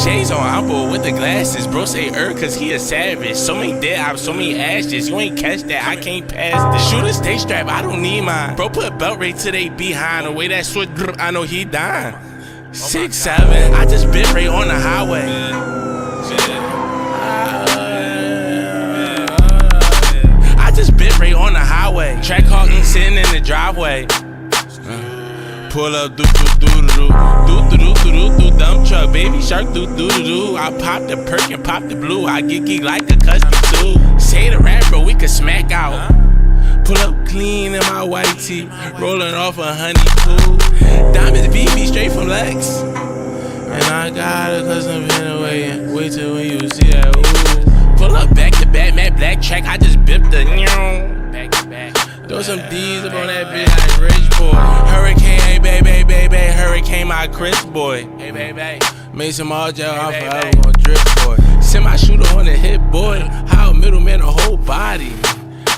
Shades on, I'm bored with the glasses. Bro say cause he a savage. So many dead ops, so many ashes. You ain't catch that, I can't pass this. Shooter stay strapped, I don't need mine. Bro put belt right to they behind. The way that switch, I know he dying. 6'7", I just bit right on the highway. I just bit right on the highway. Track hawking sitting in the driveway. Pull up, do dump truck, baby shark, do. I pop the perk and pop the blue. I get geek like a custom too. Say the rap, bro, we can smack out. Pull up clean in my white tee, rolling off a honeycomb. Diamonds VB straight from Lex. And I got a custom pin away. Wait till when you see that. Ooh. Pull up back to back, matte black track. I just bipped the back to back. Throw some D's up on that bitch like rich boy. Hurricane, hey baby, hurricane my Chris boy. Hey baby, made some all gel, I'm forever gon' drip boy. Send my shooter on the hit boy. How a middleman a whole body.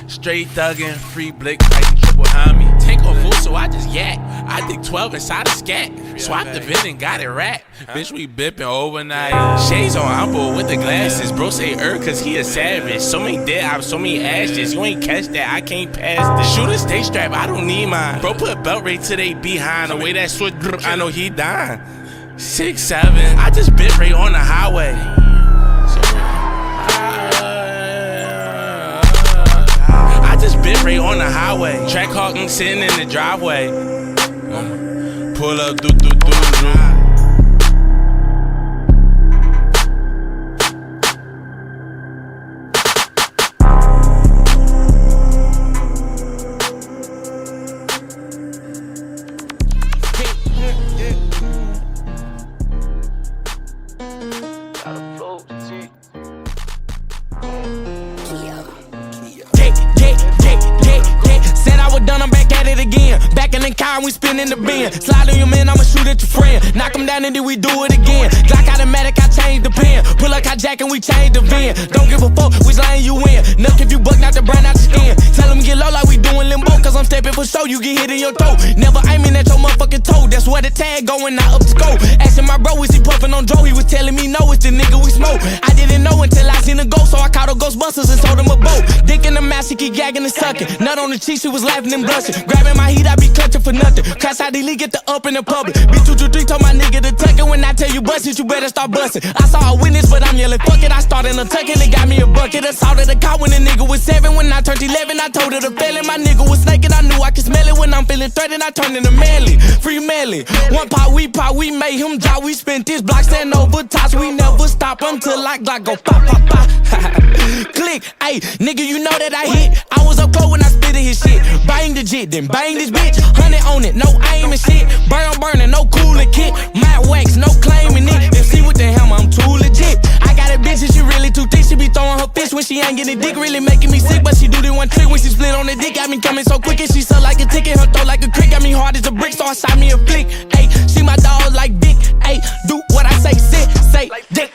Straight thuggin', free blick, fighting triple homie. Tank on full, so I just yak. I dig 12 inside a scat. Swap the vid and got it wrapped. Bitch, we bippin' overnight. Shades on, I'm bored with the glasses. Bro say cause he a savage. So many dead ops, so many ashes. You ain't catch that, I can't pass this. Shooter stay strapped, I don't need mine. Bro put belt right to they behind. The way that switch, I know he dying. 6'7", I just bit right on the highway. Just bit right on the highway. Track hawking sitting in the driveway. Pull up, do. We spin in the bin. Slide on your man, I'ma shoot at your friend. Knock him down and then we do it again. Glock automatic, I change the pin. Pull up hijack and we change the VIN. Don't give a fuck which lane you in. Nuck if you buck, not the brand out the skin. Tell him get low like we doing limbo. Cause I'm stepping for show, you get hit in your toe. Never aiming at your motherfucking toe. That's where the tag going, not up to go. Asking my bro, is he puffin' on Joe? He was telling me no, it's the nigga we smoke. I didn't know until I seen a ghost, so I called her Ghostbusters and told him a boat. Dick in the mouth, she keep gagging and sucking. Nut on the cheek, she was laughing and blushing. Grabbing my heat, I be clutching for nothing. Crash out the league, get the up in the public. B223 told my nigga to tuck it. When I tell you bust it, you better start busting. I saw a witness, but I'm yelling fuck it. I started a tuck and it got me a bucket. Assaulted the car when the nigga was 7. When I turned 11, I told her to fail it. My nigga was snaking, I knew I could smell it. When I'm feeling threatened, I turned into Melly. Free Melly. One pot, we made him drop. We spent this block, stand over tops. We never stop until I Glock go pop. Click, ayy, nigga, you know that I hit. I was up close when I spit in his shit. Bang the jit, then bang this bitch. 100 on it, no aim and shit. Burning, no cooling kit. Matte wax, no claiming it. Then see with the hammer, I'm too legit. I got a bitch and she really too thick. She be throwing her fist when she ain't getting dick. Really making me sick, but she do the one trick when she split on the dick. Got me coming so quick and she suck like a ticket. Her throat like a crick, got me hard as a brick, so I shot me a flick. Ayy, she my dog like Vic. Ayy, do what I say, say, dick.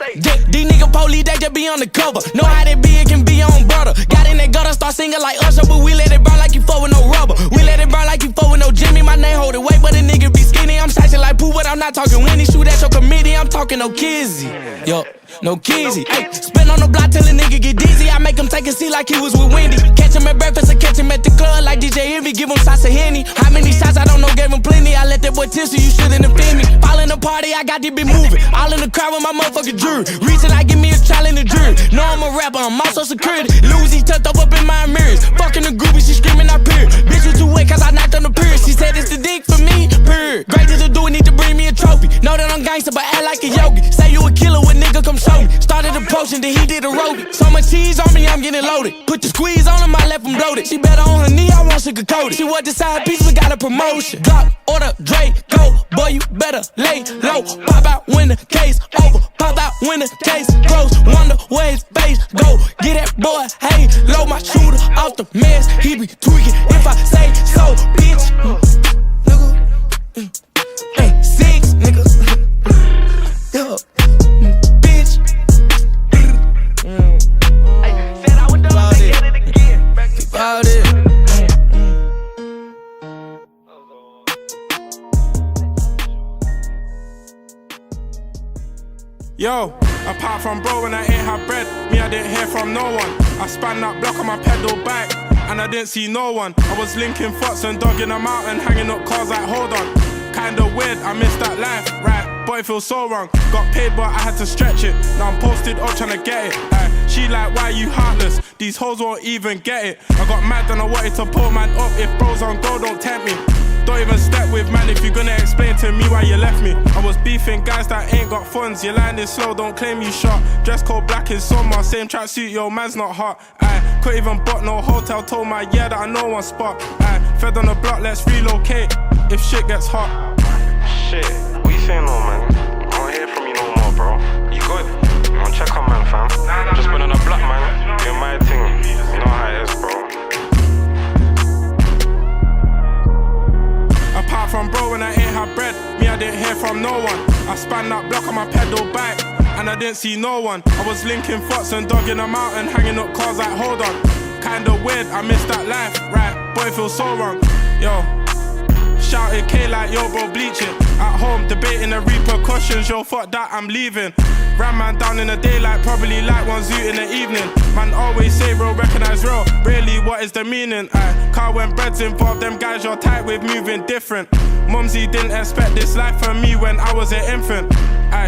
These nigga police, they just be on the cover. Know how they be, it can be your own brother. Got in that gutter, start singing like Usher, but we let it burn like you fuck with no rubber. We let it burn like you fuck with no Jimmy. My name hold it weight, but a nigga be skinny. I'm shitting like poo, but I'm not talking Winnie. Shoot at your committee, I'm talking no kizzy. Yo, no kizzy. Ay, spin on the block till a nigga get dizzy. I make him take a seat like he was with Wendy. Catch him at breakfast or catch him at the club like DJ Envy. Give him shots of Henny. How many shots I don't know, gave him plenty. I let that boy tissue, you shouldn't offend me. Fall in the party, I got this bitch moving. All in the crowd with my motherfucking jury. Reaching, I give me a trial in the jury. Know I'm a rapper, I'm also security. Lucy tucked up in my mirrors. Fucking the groupie, she screaming, I period. Bitch was too wet cause I knocked on the period. She said it's the dick for me, period. Greatest to do it, need to bring me a trophy. Know that I'm gangster, but act like a yogi. Say you a killer, what nigga come show me. Started approaching, then he did a road. So much cheese on me, I'm getting loaded. Put the squeeze on him, I left him bloated. She better on her knee, I want sugar coated. She was the side piece, we got a promotion. Glock, order, Dre, go. Boy, you better lay low. Pop out when the case over. Pop out when the case close. Wonder where his face go. Get that boy, hey, low. My shooter off the mess. He be tweaking if I say so, bitch. Nigga, hey, 6 niggas. Yo, bitch. Said I would do it again. Keep out it. Yo, apart from bro when I ain't had bread, me I didn't hear from no one. I span that block on my pedal bike, and I didn't see no one. I was linking fucks and dogging them out and hanging up cars like hold on. Kinda weird, I missed that life, right? But it feels so wrong. Got paid but I had to stretch it. Now I'm posted up trying to get it. She like, why you heartless? These hoes won't even get it. I got mad and I wanted to pull man up. If bros on go, don't tempt me. Don't even step with man if you're gonna explain to me why you left me. I was beefing guys that ain't got funds. Your line is slow, don't claim you shot. Dress code black is summer, same tracksuit, yo man's not hot. Couldn't even book no hotel, told my yeah that I know one spot. Fed on the block, let's relocate if shit gets hot. Shit, what you saying though, man? I don't hear from you no more, bro. You good? I'm gonna check on man, fam. Just been on the block, man. Doing my thing. You know how it is, bro. Apart from bro when I ain't had bread, me I didn't hear from no one. I span that block on my pedal bike, and I didn't see no one. I was linking fucks and dogging them out and hanging up cars like hold on. Kinda weird, I missed that life, right? But it feels so wrong. Yo, shouted K like yo bro bleach it. At home debating the repercussions, yo fuck that I'm leaving. Ran man down in the daylight, probably like one zoo in the evening. Man always say real, recognize real. Really, what is the meaning? Car when bread's involved, them guys you're tight with moving different. Mumsy didn't expect this life from me when I was an infant.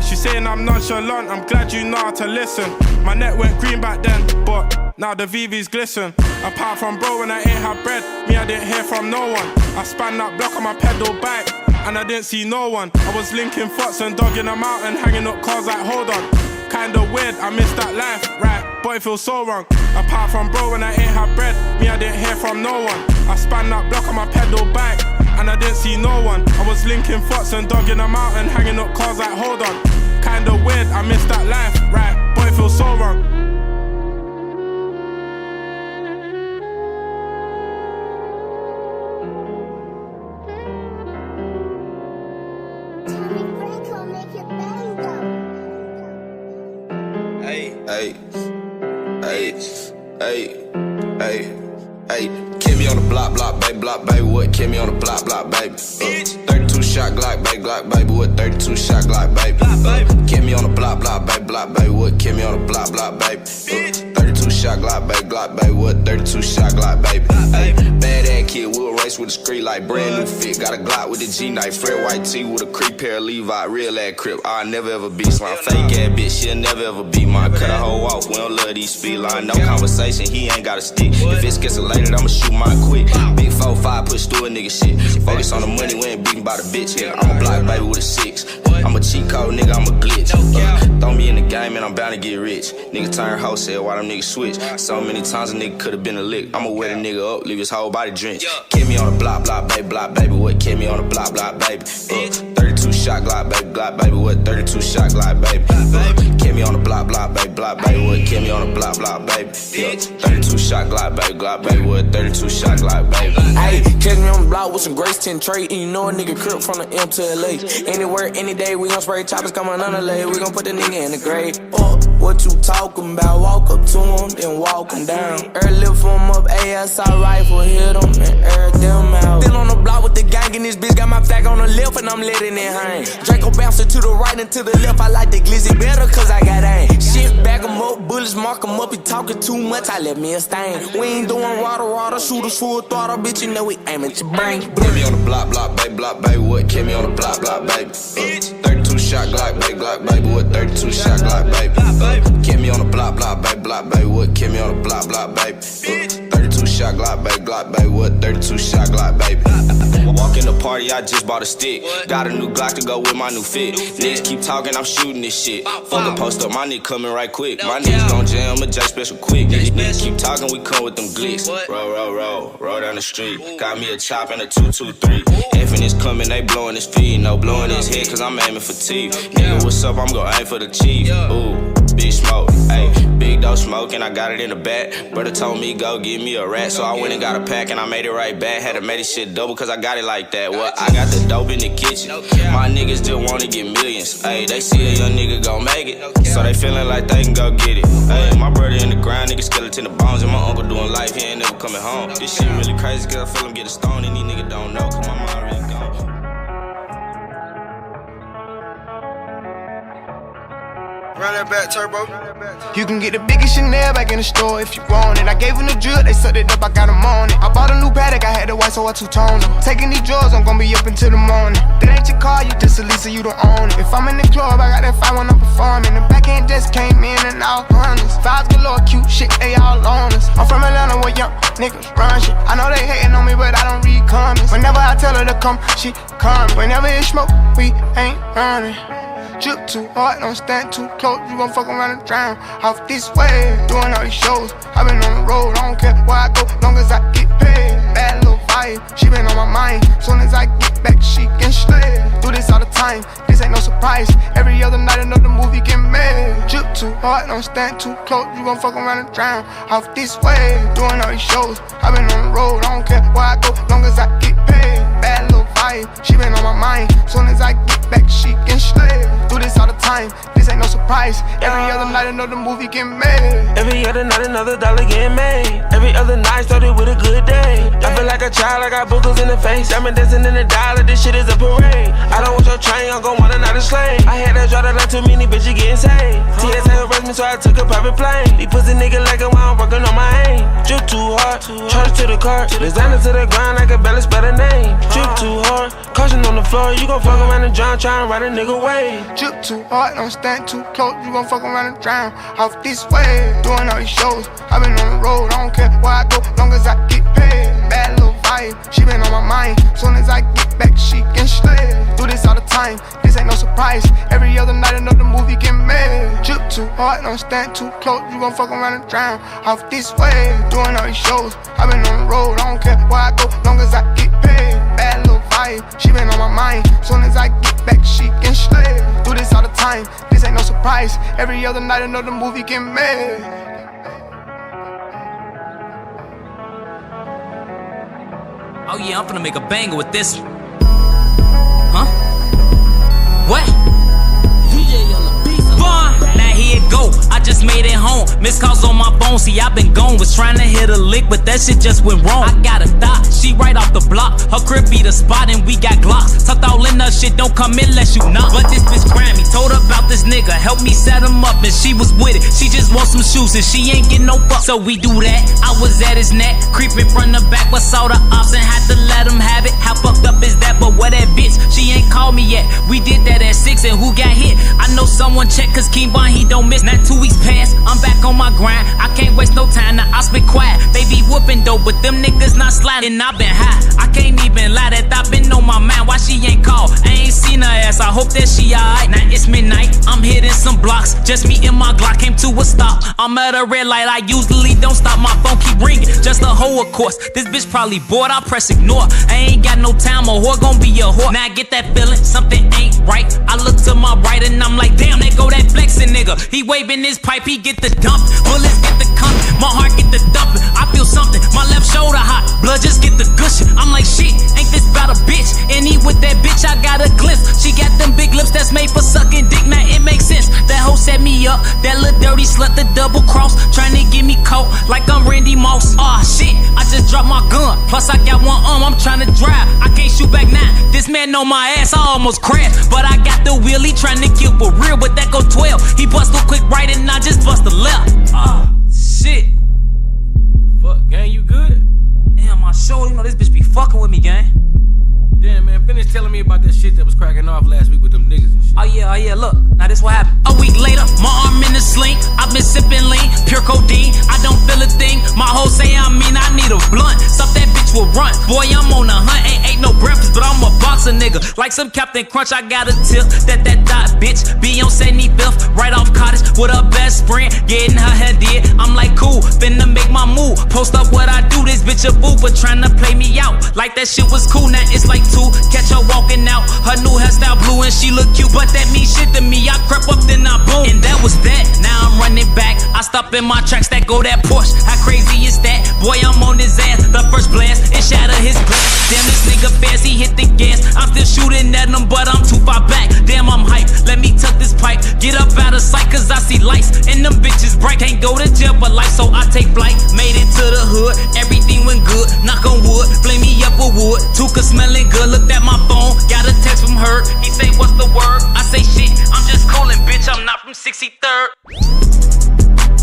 She saying I'm nonchalant, I'm glad you know how to listen. My neck went green back then, but now the VVs glisten. Apart from bro when I ain't had bread, me I didn't hear from no one. I span that block on my pedal bike, and I didn't see no one. I was linking fucks and dogging them out and hanging up cars like hold on. Kinda weird, I missed that life, right? But it feels so wrong. Apart from bro when I ain't had bread, me I didn't hear from no one. I span that block on my pedal bike, and I didn't see no one. I was linking fucks and dogging them out and hanging up cars like hold on. Kinda weird, I missed that life, right? But it feels so wrong. Hey, kill me on the block, baby, what? Kill me on the block, baby. 32 shot Glock, baby, what? 32 shot Glock, baby. Kill me on the block, baby, what? Kill me on the block, baby. 32 shot Glock, baby, what? 32 shot Glock, baby. Bad ass kid, we'll race with the street like brand new fit. Got a Glock with a G-knife, Fred white tee with a creep pair of Levi, real ass crip. I'll never ever be slime, fake ass bitch, she'll never ever be mine. Cut a hoe off, we don't love these speed lines. No conversation, he ain't got a stick. If it's escalated, I'ma shoot mine quick. Big 4-5, push through a nigga shit. Focus on the money, we ain't beating by the bitch, nigga. I'm a block baby with a 6. I'm a cheat code, nigga, I'm a glitch. Throw me in the game and I'm bound to get rich. Nigga turn wholesale while them niggas switch. So many times a nigga could've been a lick. I'ma wet a nigga up, leave his whole body drenched. Kill me on the block, baby, what? Kill me on the block, baby. 32 shot Glock, baby, what? 32 shot Glock, baby. Kill me on the block, baby, what? Kill me on the block, baby. 32 shot Glock, baby, what? 32 shot Glock, baby. Ayy, catch me on the block with some Grace 10 trade, and you know a nigga crip from the M to LA. Anywhere, any day, we gon' spray choppers coming on the lay. We gon' put the nigga in the grave. What you talking about? Walk up to him, then walk him down. Lift him up, ASI rifle, hit him and air them out. Still on the block with the gang, and this bitch got my flag on the left, and I'm letting it hang. Draco bouncing to the right and to the left. I like the glizzy better, cause I got aim. Shit, back him up, bullets mark him up. He talking too much, I let me a stain. We ain't doing water, shooters full throttle, bitch, you know we aim at your brain. Kill me on the block, baby, what? Kill me on the block, baby. 32 shot Glock, baby, what? 32 shot Glock, baby. Kill me on the block, baby, what? Kill me on the block, baby. 32 shot Glock, baby, what? 32 shot Glock, baby. Walk in the party, I just bought a stick. Got a new Glock to go with my new fit. Niggas keep talking, I'm shooting this shit. Fuck a post up, my nigga coming right quick. My niggas gon' jam a J special quick. Niggas keep talking, we come with them glicks. Roll down the street. Got me a chop and a 223. Effing is coming, they blowing his feet. No blowing his head, cause I'm aiming for teeth. Nigga, what's up? I'm gon' aim for the chief. Ooh, big smoke, ayy. Big dope smoke and I got it in the back. Brother told me go give me a rat, so I went and got a pack and I made it right back. Had to make this shit double cause I got it like that. What? I got the dope in the kitchen. My niggas just wanna get millions. Ayy, they see a young nigga gon' make it, so they feeling like they can go get it. Ayy, my brother in the ground, nigga skeleton the bones, and my uncle doing life, he ain't never coming home. This shit really crazy cause I feel him get a stone and these niggas don't know cause my mind really gone. Run that back, turbo. You can get the biggest Chanel back in the store if you want it. I gave them the drill, they sucked it up, I got them on it. I bought a new Patek, I had the white, so I two-toned them. Taking these drugs, I'm gon' be up until the morning. That ain't your car, you just a Lisa, you don't own it. If I'm in the club, I got that 5 when I'm performing. The backhand just came in and all honest. Vibes galore, cute shit, they all on us. I'm from Atlanta where young niggas run shit. I know they hating on me, but I don't read comments. Whenever I tell her to come, she come. Whenever it's smoke, we ain't running. Drip too hard, don't stand too close. You gon' fuck around and drown off this way. Doing all these shows, I been on the road. I don't care where I go, long as I get paid. Bad little vibe, she been on my mind. Soon as I get back, she can slay. Do this all the time, this ain't no surprise. Every other night another movie get made. Drip too hard, don't stand too close. You gon' fuck around and drown off this way. Doing all these shows, I been on the road. I don't care where I go, long as I get paid. Bad little vibe, she been on my mind. Soon as I get back, she can slay. Do this all the time, this ain't no surprise. Every other night another movie get made. Every other night another dollar get made. Every other night started with a good day. I feel like a child, I got boogers in the face. I'm dancing in the dollar, this shit is a parade. I don't want your train, I'm gon' want another slave. I had to draw that line, too many bitches getting saved. TSA arrest me, so I took a private plane. These pussy niggas like it while I'm working on my aim. Drip too hard, charge to the car. Designer to the ground, I can barely spell the name. Drip too hard, caution on the floor. You gon' fuck around and drown, tryna ride a nigga away. Drip too hard, don't stand too close. You gon' fuck around and drown off this way. Doing all these shows, I been on the road. I don't care where I go, long as I get paid. Bad little vibe, she been on my mind. Soon as I get back, she can slay. Do this all the time, this ain't no surprise. Every other night another movie get made. Drip too hard, don't stand too close. You gon' fuck around and drown off this way. Doing all these shows, I been on the road. I don't care where I go, long as I get paid. Bad little vibe, she been on my mind. Soon as I get back, she can slay. Do this all the time, this ain't no surprise. Every other night another movie get made. Oh yeah, I'm finna make a banger with this one. Huh? What? Now here it go, I just made it home. Missed calls on my phone, see I been gone. Was trying to hit a lick, but that shit just went wrong. I got a thought, she right off the block. Her crib be the spot and we got Glocks. Tucked all in her shit, don't come in unless you knock. But this bitch Grammy told her about this nigga, helped me set him up and she was with it. She just wants some shoes and she ain't get no fuck. So we do that, I was at his neck, creeping from the back, but saw the ops and had to let him have it. How fucked up is that? But what that bitch, she ain't called me yet. We did that at 6 and who got hit? I know someone check cause Keembon he don't miss. Now 2 weeks past, I'm back on my grind. I can't waste no time, now I spit quiet. They be whooping though, but them niggas not sliding. And I been high, I can't even lie that I been on my mind. Why she ain't called? I ain't seen her ass, I hope that she alright. Now it's midnight, I'm hitting some blocks. Just me and my Glock came to a stop. I'm at a red light, I usually don't stop. My phone keep ringing, just a hoe of course. This bitch probably bored, I press ignore. I ain't got no time, a whore gon' be a whore. Now I get that feeling, something ain't right. I look to my right and I'm like, damn, there go that flexing nigga. He waving his pipe, he get the dump. Bullets get the coming, my heart get the dumping. I feel something, my left shoulder hot, blood just get the gushing. I'm like, shit, ain't this about a bitch? And he with that bitch, I got a glimpse. She got them big lips that's made for sucking dick, now it makes sense. That hoe set me up, that little dirty slut, the double cross, trying to get me caught like I'm Randy Moss. Aw shit, I just dropped my gun, plus I got one arm, I'm trying to drive. I can't shoot back now, this man on my ass, I almost crashed. But I got the wheel, he trying to kill for real, but that go 12. He bust a quick right and I just bust a left. Shit. Fuck, gang, you good? Damn, my show, you know this bitch be fucking with me, gang. Damn, man, finish telling me about that shit that was cracking off last week with them niggas and shit. Oh yeah, look, now this what happened. A week later, my arm in the sling. I've been sipping lean, pure codeine. I don't feel a thing. My hoe say I need a blunt. Stuff that bitch will run. Boy, I'm on a hunt, ain't ate no breakfast, but I'm a boxer nigga. Like some Captain Crunch, I got a tip. That dot bitch be on 75th, right off Cottage with her best friend, getting her hair did. I'm like cool, finna make my move. Post up what I do, this bitch a fool, but tryna play me out. Like that shit was cool, now it's like 2. Catch her walking out, her new hairstyle blue and she look cute, but that mean shit to me. I crept up, then I boom, and that was that. Now I'm running back, I stop in my tracks, that go that Porsche. How crazy is that? Boy, I'm on his ass. The first blast, it shattered his glass. Damn, this nigga fast, he hit the gas. I'm still shooting at him, but I'm too far back. Damn, I'm hyped, let me tuck this pipe. Get up out of sight, cause I see lights, and them bitches bright. Can't go to jail for life, so I take flight. Made it to the hood, everything went good. Knock on wood, flame me up with wood. Tuka smelling good, looked at my phone, got a text from her. He say, what's the word? I say, shit, I'm just coolin', bitch, I'm not from 63rd.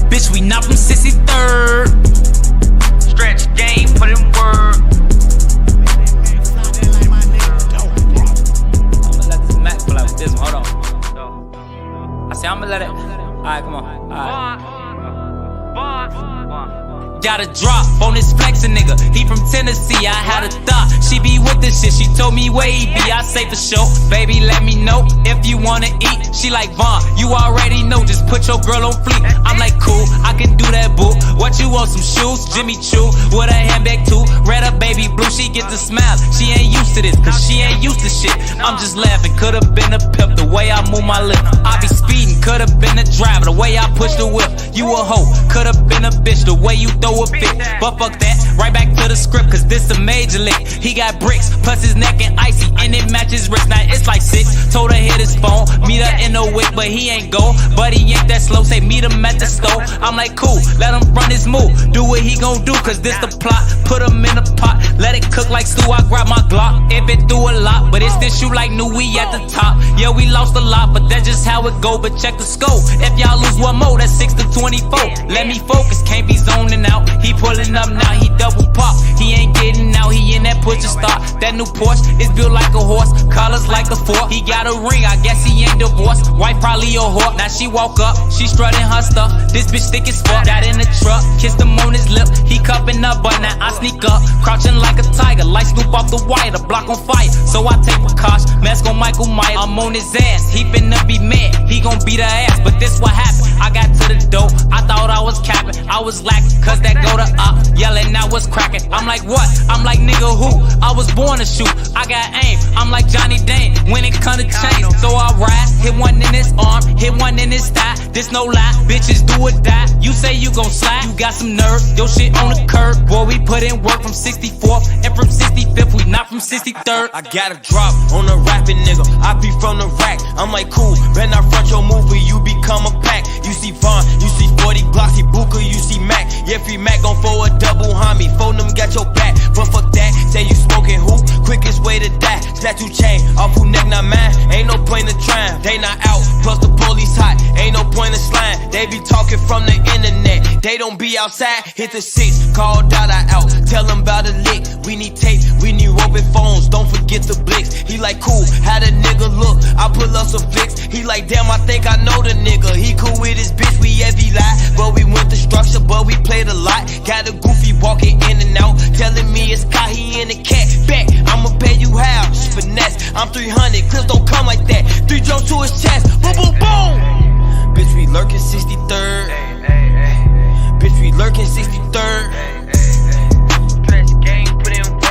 Bitch, we not from 63rd. Stretch game, put in work. I'ma let this Mac play with this one, hold on. I say I'ma let it. Alright, come on. Alright. Got a drop on this flexin' nigga. He from Tennessee, I had a thought she be with this shit. She told me where he be, I say for sure. Baby, let me know if you wanna eat. She like, Vaughn, you already know, just put your girl on fleek. I'm like, cool, I can do that, boo. What you want, some shoes? Jimmy Choo, with a handbag too. Red or baby blue, she gets a smile. She ain't used to this, cause she ain't used to shit. I'm just laughing, could've been a pimp, the way I move my lip. I be speeding, could've been a driver, the way I push the whip. You a hoe, could've been a bitch, the way you throw a fit. But fuck that, right back to the script, cause this a major lick. He got bricks, plus his neck and icy, and it matches wrist. Now it's like 6, told her hit his phone, meet her in the wick, but he ain't go. But he ain't that slow, say meet him at the store. I'm like, cool, let him run his move, do what he gon' do, cause this the plot. Put him in a pot, let it cook like stew, I grab my Glock. If it do a lot, but it's this shoe like new, we at the top. Yeah, we lost a lot, but that's just how it go. But check the scope, if y'all lose one more, that's 6 to 24. Let me focus, can't be zoning out. He pulling up now, he double pop. He ain't getting out, he in that push to start. That new Porsche is built like a horse, colors like a fork. He got a ring, I guess he ain't divorced. Wife probably a whore. Now she walk up, she strutting her stuff. This bitch thick as fuck. Got in the truck, kissed him on his lip. He cupping up, but now I sneak up, crouching like a tiger, like Snoop off the wire, the block on fire. So I take precaution, mask on Michael Myers. I'm on his ass, he finna be mad. He gon' beat her ass, but this what happened. I got to the door, I thought I was capping. I was lacking, cause that go to up, yelling I was cracking. I'm like, what? I'm like, nigga, who? I was born to shoot, I got aim. I'm like Johnny Dane, when it come to chains. So I ride, hit one in his arm, hit one in his thigh. This no lie, bitches do or die. You say you gon' slide, you got some nerve. Your shit on the curb, boy, we put in work from 64th and from 65th, we not from 63rd. I got a drop on a rapping nigga, I be from the rack. I'm like, cool, better not front your move or you become a pack. You see Vaughn, you see 40 Glocks, see Booker, you see Mac. Yeah, free Mac gon' for a double homie. Phone them, got your back, but fuck that. Say you smoking who? Quickest way to die. Statue chain, off who neck not mine. Ain't no point in trying, they not out. Plus the police hot, ain't no point in slime. They be talking from the internet, they don't be outside. Hit the 6, call Dada out, tell them about a lick. We need tape, we need roving phones, don't forget the blicks. He like, cool, how the nigga look? I pull up some flicks. He like, damn, I think I know the nigga. He cool with his bitch, we heavy lie. But we went the structure, but we played a lot. Got a goofy walking in and out, telling me it's Kai, he in the cat. Back, I'ma pay you how? Finesse, I'm 300, clips don't come like that. 3 jumps to his chest, boom, boom, boom. Bitch, we lurking 63rd. Bitch, we lurking 63rd. Stretch game, put in work.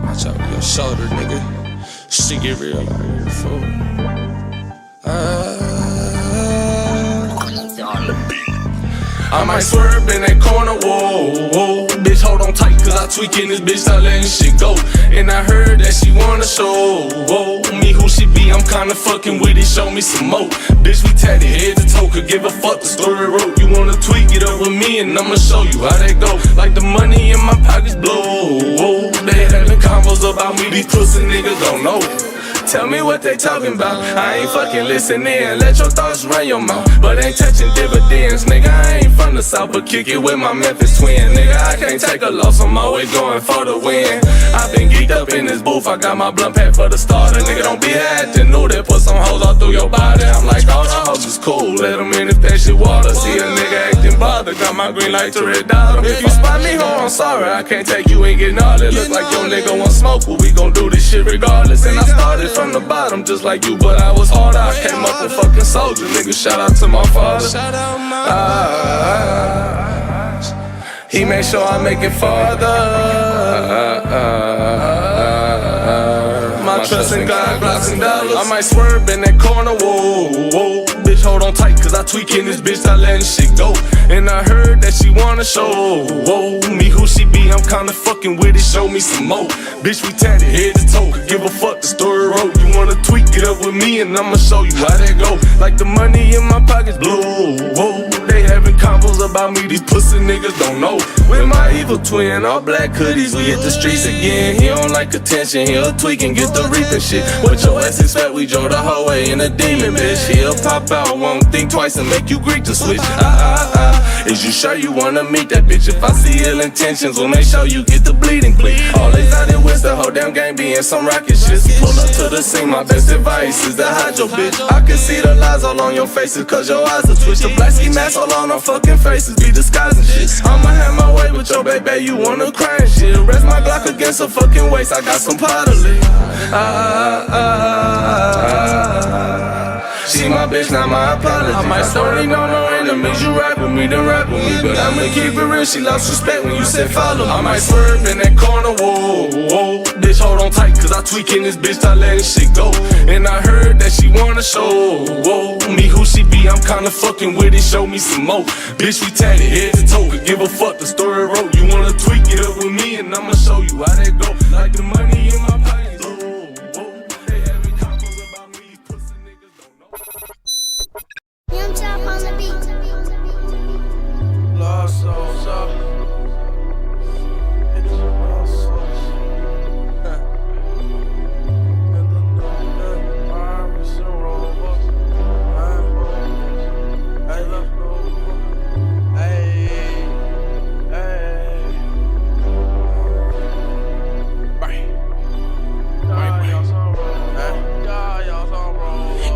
Watch out your shoulder, nigga. Shit get real out here, fool. I might swerve in that corner, whoa, whoa. Bitch, hold on tight, cause I tweaking this bitch, start letting shit go. And I heard that she wanna show, whoa, me who she be, I'm kinda fucking with it, show me some more. Bitch, we tatted head to toe, could give a fuck, the story wrote. You wanna tweak it over me, and I'ma show you how that go. Like the money in my pockets blow, whoa. They having convos about me, these pussy niggas don't know. Tell me what they talking about, I ain't fucking listening. Let your thoughts run your mouth, but ain't touching dividends. Nigga, I ain't from the south, but kick it with my Memphis twin. Nigga, I can't take a loss, I'm always going for the win. I been geeked up in this booth, I got my blunt pack for the starter. Nigga, don't be acting new, that put some hoes all through your body. I'm like, all the hoes is cool, let them in if that shit water. See a nigga acting bothered, got my green light to red dot. If you spot me, ho, I'm sorry, I can't take you, ain't getting all that. Look like your nigga want smoke, but we gon' do this shit regardless. And I started from the bottom just like you, but I was harder. I came up a fucking soldier, nigga, shout out to my father. He made sure I make it farther. My trust in God, blocks and dollars. I might swerve in that corner, whoa, whoa. Bitch, hold on tight, cause I tweaking this bitch, I letting shit go. And I heard that she wanna show me who she be, I'm kinda fucking with it, show me some more. Bitch, we tatted head to toe, could give a fuck, the story wrote. You wanna tweak it up with me and I'ma show you how that go. Like the money in my pockets blue, they having combos about me, these pussy niggas don't know. With my evil twin, all black hoodies, we hit the streets again. He don't like attention, he'll tweak and get the reaping shit. What your ass expect, we drove the whole way in a demon, bitch. He'll pop out, won't think twice and make you Greek to switch. Is you sure you wanna meet that bitch? If I see ill intentions, we'll make sure you get the bleeding bleed. Always out in with the whole damn game being some rocket shit. Pull up to the scene, my best advice is to hide your bitch. I can see the lies all on your faces, cause your eyes are twitched. The black ski mask all on our fucking faces, be disguising shit. I'ma have my way with your baby, you wanna cry and shit. Rest my Glock against her fucking waist, I got some powder lit. She my bitch, not my apology. I might don't know no enemies, you rap with me, then rap with me. But I'ma keep it real, she lost respect when you said follow me. I might swerve in that corner, whoa. Bitch, hold on tight, cause I tweaking this bitch, I letting shit go. And I heard that she wanna show me who she be, I'm kinda fucking with it, show me some more. Bitch, we tatted head to toe, could give a fuck, the story wrote. You wanna tweak it up with me, and I'ma show you how that go. Like the money in my pocket. Young Chop on the beat. Lost souls up. It's lost souls. And the new arms and robots. Hey, let's go. Hey.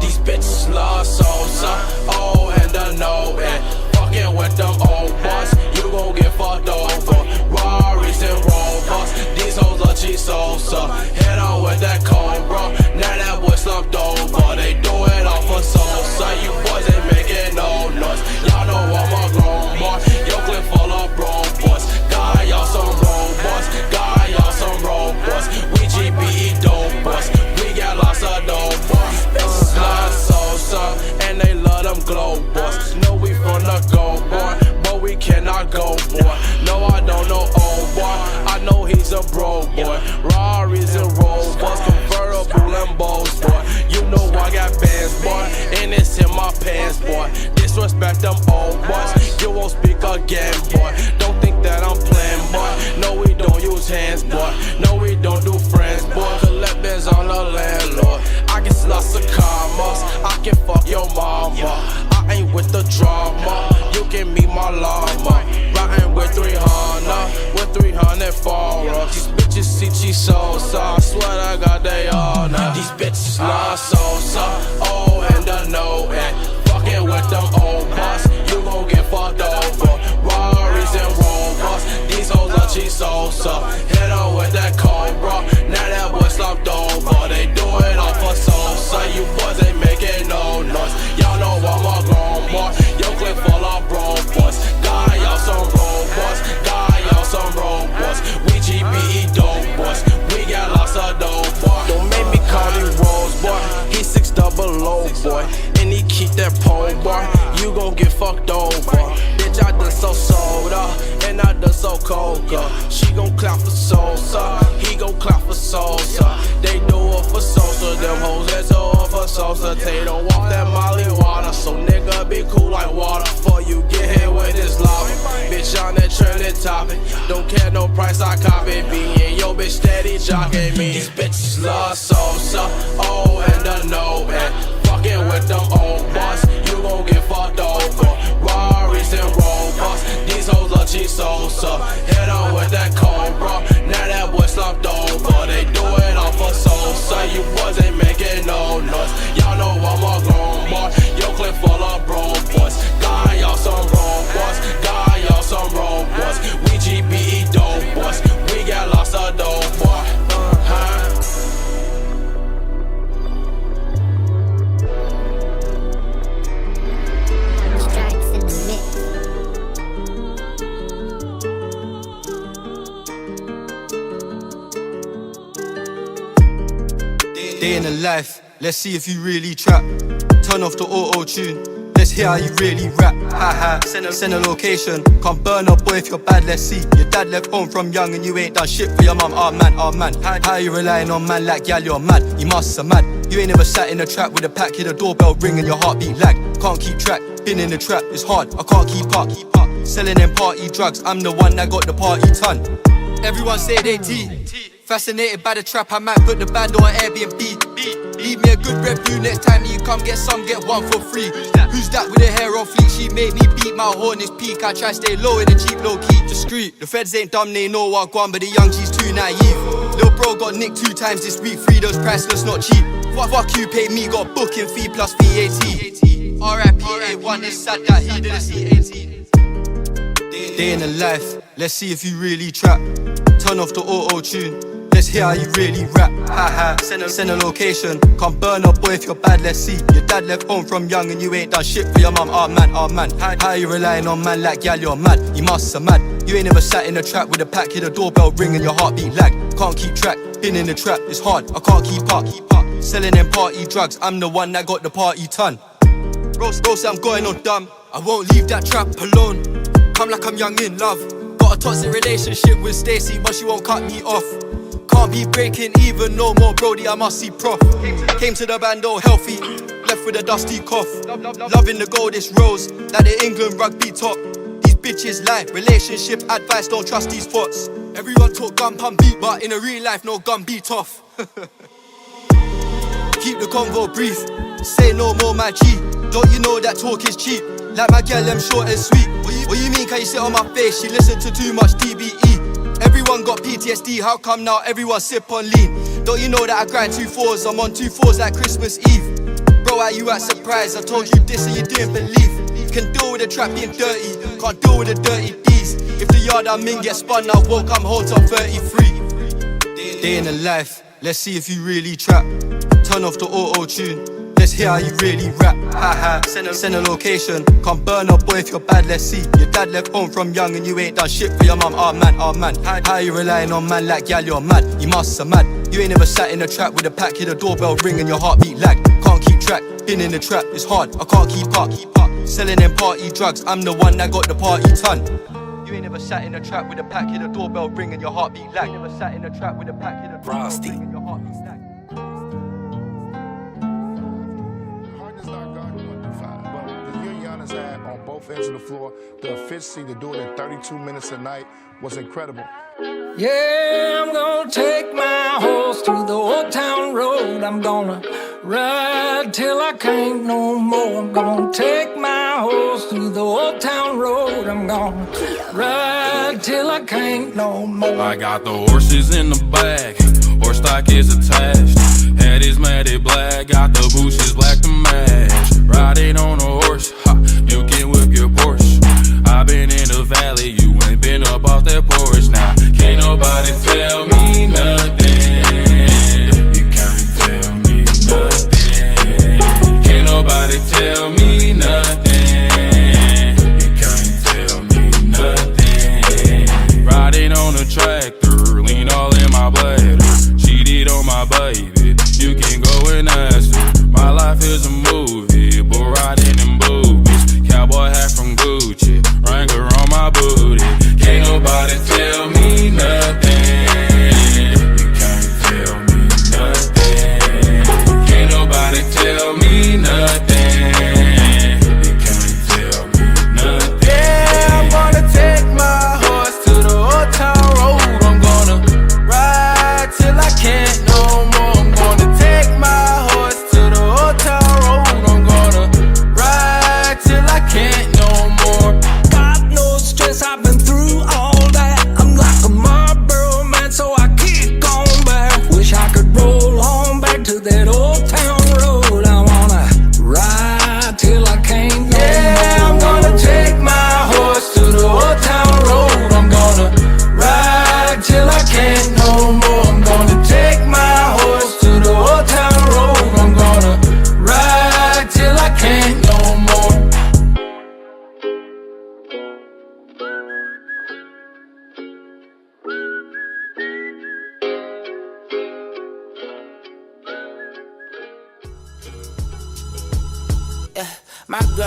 These bitches lost souls up. Oh, and I know it. Fucking with them old boys, you gon' get fucked over. Rarries and Rovers, these hoes are cheap salsa. Hit on with that cold, bro. Now that boy slumped over. They do it all for salsa. You boys ain't making no noise. Y'all know I'm a grown boy. Your clip full of bro boys. Got y'all some robots. Got y'all some robots. We GBE dope boys. We got lots of dope boys. Bitches love salsa, and they love them glow boys. Know we from the go boy, but we cannot go boy. No, I don't know old boy. I know he's a bro boy. Rarries and Rovers, convertible Lambos boy. You know I got bands boy, and it's in my pants boy. Disrespect them old boys. You won't speak again boy. Don't think that I'm playing boy. No, we don't use hands boy. No, we don't do friends boy. Collect bands on the landlord. I get lots of commas. I can fuck your mama. I ain't with the drama. You can meet my llama. Riding with 300, with 300 followers. These bitches see cheese salsa. I swear I got they all now. These bitches love salsa. Oh, and I know it. Fucking with them old boss, you gon' get fucked over. Rarries and Rovers, these hoes are cheese salsa. Hit on with that cold, bro. Now that boy slumped over. They do it all for salsa. You boys ain't making no noise. Y'all know I'm a grown boy. Your clip full of bro boys. Got y'all some robots. Got y'all some robots. We GBE dope boys. We got lots of dope boy. Don't make me call me Rose boy. He 6 double low boy. And he keep that pole boy. You gon' get fucked over. Bitch, I done so soda. And I done so coca. She gon' clap for salsa. He gon' clap for salsa. They do it for salsa. Them hoes that do it for salsa. They don't want that molly water. So nigga be cool like water. Before you get hit with this lava. Bitch on that trending topic. Don't care no price, I copy. Being yo bitch steady jocking me. These bitches love salsa. Oh, and I know it. Fucking with them old boss, you gon' get fucked over. Rarries and Rovers, these hoes are cheap salsa. Hit on with that cold, bro. Now that boy slumped over. They do it all for salsa. You boys ain't making no noise. Y'all know I'm a grown boy. Your clip full of bro boys. Got y'all some robots. Got y'all some robots. We GBE dope boys. We got lots of dope boy. Day in the life, let's see if you really trap. Turn off the auto-tune, let's Let's hear how you really rap. Ha ha, send a location. Can't burn up, boy, if you're bad, let's see. Your dad left home from young and you ain't done shit for your mum. Oh man, oh man. How you relying on man like gal, you're mad. You must have mad. You ain't never sat in a trap with a pack, hear the doorbell ring and your heartbeat lag. Can't keep track, been in the trap, it's hard, I can't keep up. Selling them party drugs, I'm the one that got the party ton. Everyone say they T. Fascinated by the trap, I might put the band on Airbnb. Leave me a good review next time you come get some, get one for free. Who's that with the hair on fleek? She made me beat my horn is peak. I try stay low in the cheap, low key, discreet. The feds ain't dumb, they know what gone, but the young G's too naive. Little bro got nicked 2 times this week, free those priceless, not cheap. Fuck you, pay me, got booking fee plus VAT. R.I.P. A1, it's sad that he didn't see 18. Day in the life, let's see if you really trap. Turn off the auto-tune. Let's hear how you really rap. Ha ha, send a location. Can't burn up, boy, if you're bad, let's see. Your dad left home from young and you ain't done shit for your mum. Oh man, oh man. How you relying on man like gal, you're mad. You must have mad. You ain't never sat in a trap with a pack, hear the doorbell ring and your heartbeat lag. Can't keep track, been in the trap, it's hard, I can't keep up. Selling them party drugs, I'm the one that got the party ton. Bro, say I'm going on dumb, I won't leave that trap alone. Come like I'm young in love. Got a toxic relationship with Stacy, but she won't cut me off. Can't be breaking even no more, Brody, I must see prof. Came to the band all healthy, left with a dusty cough. Loving the goldest rose, like the England rugby top. These bitches lie, relationship advice, don't trust these thoughts. Everyone talk gun pump beat, but in a real life, no gun beat off. Keep the convo brief, say no more my G. Don't you know that talk is cheap? Like my girl, I'm short and sweet. What you mean, can you sit on my face? She listen to too much DBE. Everyone got PTSD, how come now everyone sip on lean? Don't you know that I grind 2 4s, I'm on 2 4s like Christmas Eve. Bro, are you at surprise? I told you this and you didn't believe. Can deal with the trap being dirty, can't deal with the dirty D's. If the yard I'm in gets spun, I won't come home till 33. Day in the life, let's see if you really trap. Turn off the auto-tune. Let's hear how you really rap. Ha ha, send a location. Can't burn up, boy, if you're bad, let's see. Your dad left home from young and you ain't done shit for your mum. Oh man, oh man. How you relying on man like gal, you're mad. You must have mad. You ain't never sat in a trap with a pack, hear the doorbell ring and your heartbeat lag. Can't keep track, been in the trap, it's hard, I can't keep up. Selling them party drugs, I'm the one that got the party ton. You ain't never sat in a trap with a pack, hear the doorbell ring and your heartbeat lag. Never sat in a trap with a pack, hear the doorbell ring and your heartbeat lag. On both ends of the floor, the efficiency to do it in 32 minutes a night was incredible. Yeah, I'm gonna take my horse through the old town road. I'm gonna ride till I can't no more. I'm gonna take my horse through the old town road. I'm gonna ride till I can't no more. I got the horses in the back, horse stock is attached. Head is matted black, got the bushes black to match. Riding on a horse, ha, you can whip your Porsche. I been in the valley, you ain't been up off that porch. Now, can't nobody tell me nothing. You can't tell me nothing. Can't nobody tell me nothing. You can't tell me nothing. Riding on a tractor, lean all in my bladder. Cheated on my baby, you can go and ask her. My life is a movie, but riding in boobies.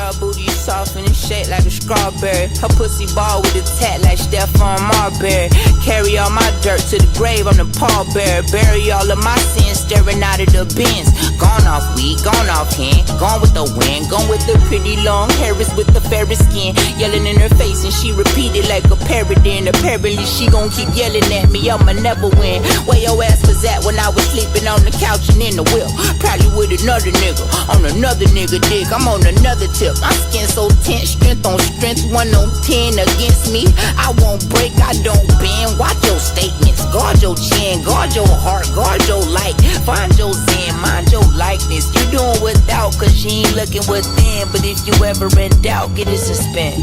girl booty soft and it's shaped like a strawberry. Her pussy ball with a tat like Stephon Marbury. Carry all my dirt to the grave, I'm the pallbearer. Bury all of my sins, staring out of the bins. Gone off weed, gone off hand, gone with the wind, gone with the pretty long hairs with the fairest skin. Yelling in her face and she repeated like a parrot. And apparently she gon' keep yelling at me, I'ma never win. Where your ass was at when I was sleeping on the couch and in the wheel? Probably with another nigga, on another nigga dick. I'm on another tip, my skin so tense, strength on strength, 1 on 10 against me. I won't break, I don't bend. Watch your statements, guard your chin, guard your heart, guard your light. Find your zen, mind your likeness. You doing without cause you ain't looking within. But if you ever in doubt, get it suspend.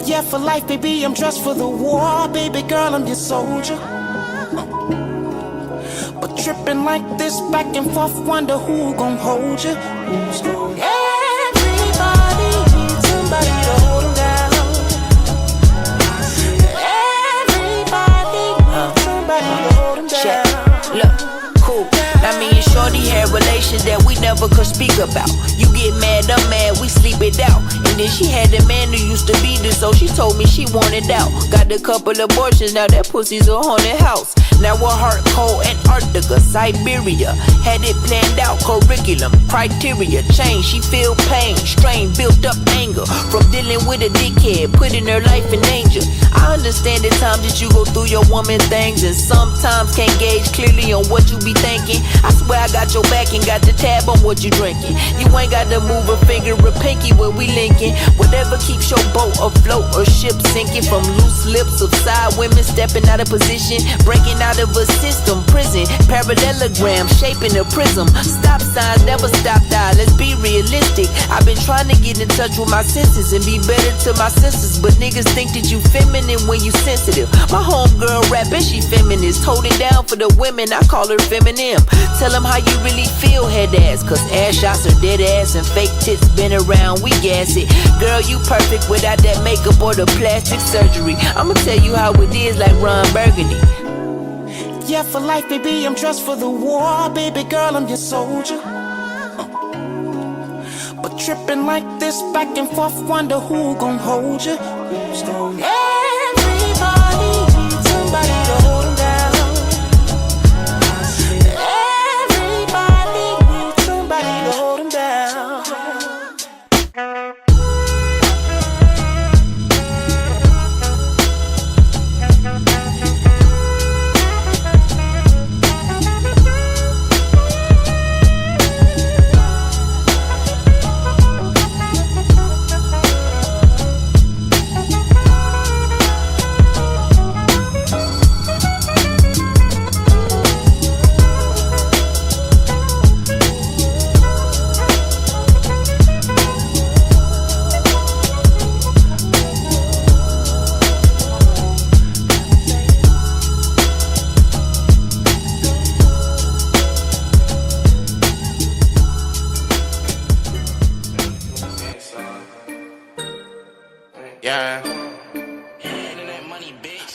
Yeah, for life, baby, I'm dressed for the war. Baby girl, I'm your soldier. But tripping like this back and forth, wonder who gon' hold you. Everybody needs somebody to hold them down. Everybody needs somebody to hold them down. Look, cool. I mean, shorty had relations that we never could speak about. You get mad, I'm mad, we sleep it out. And then she had a man who used to be this, so she told me she wanted out. Got a couple abortions, now that pussy's a haunted house. Now her heart cold, Antarctica, Siberia. Had it planned out, curriculum, criteria, change. She feel pain, strain, built up anger from dealing with a dickhead, putting her life in danger. I understand the time that you go through your woman things, and sometimes can't gauge clearly on what you be thinking. I swear I got your back and got the tab on what you drinking. You ain't got to move a finger or pinky when we linking. Whatever keeps your boat afloat or ship sinking. From loose lips of side women stepping out of position, breaking out of a system, prison, parallelogram, shaping a prism. Stop signs never stop die, let's be realistic. I've been trying to get in touch with my senses and be better to my senses, but niggas think that you feminine when you sensitive. My homegirl rapping, she feminist, holding down for the women, I call her feminine. Tell them how you really feel, head ass, cause ass shots are dead ass and fake tits been around, we gas it. Girl, you perfect without that makeup or the plastic surgery. I'ma tell you how it is like Ron Burgundy. Yeah, for life, baby, I'm dressed for the war. Baby girl, I'm your soldier. But tripping like this back and forth, wonder who gon' hold you. Everybody needs somebody to hold them down. Everybody needs somebody to hold them down.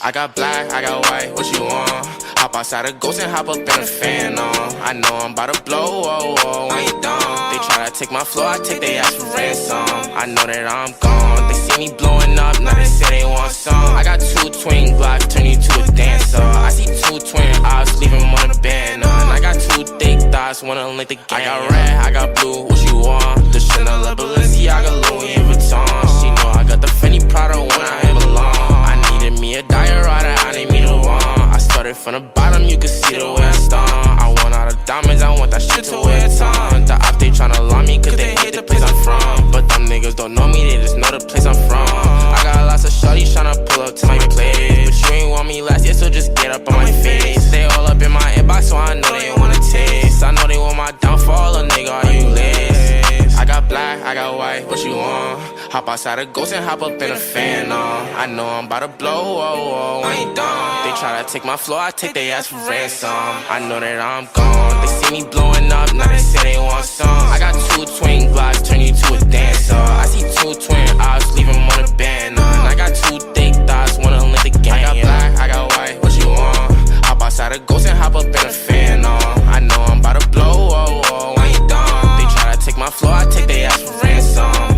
I got black, I got white, what you want? Hop outside a ghost and hop up in a fan on. I know I'm about to blow, oh, oh, I ain't dumb. They try to take my flow, I take they ass for ransom. I know that I'm gone, they see me blowing up, now they say they want some. I got 2 twin Glocks, turn you to a dancer. I see 2 twin eyes, leave them on a band. I got 2 thick thighs, wanna link the game. I got red, I got blue, what you want? The Chanel, the Balenciaga, Louis Vuitton. She know I got the Fendi Prada when I belong. I needed me a diorama, I need me the one. I started from the bottom, you can see the way I stung. I want all the diamonds, I want that shit to wear a ton. The op, they tryna lie me, cause they hate the place I'm from. But them niggas don't know me, they just know the place I'm from. I got lots of shorties tryna pull up to my place, but you ain't want me last year, so just get up on my face. They all up in my inbox, so I know they wanna taste. I know they want my downfall, a nigga, are you lazy? I got black, I got white, what you want? Hop outside a ghost and hop up in a fan on. I know I'm about to blow, oh, oh, I ain't dumb. They try to take my flow, I take they ass for ransom. I know that I'm gone, they see me blowing up, now they say they want some. I got 2 twin Glocks, turn you to a dancer. I see 2 twin eyes, leave them on a band. I got 2 thick thighs, wanna link the game. I got black, I got white, what you want? Hop outside a ghost and hop up in a fan on. I know I'm about to blow, oh, oh, I ain't dumb. They try to take my flow, I take they ass for ransom.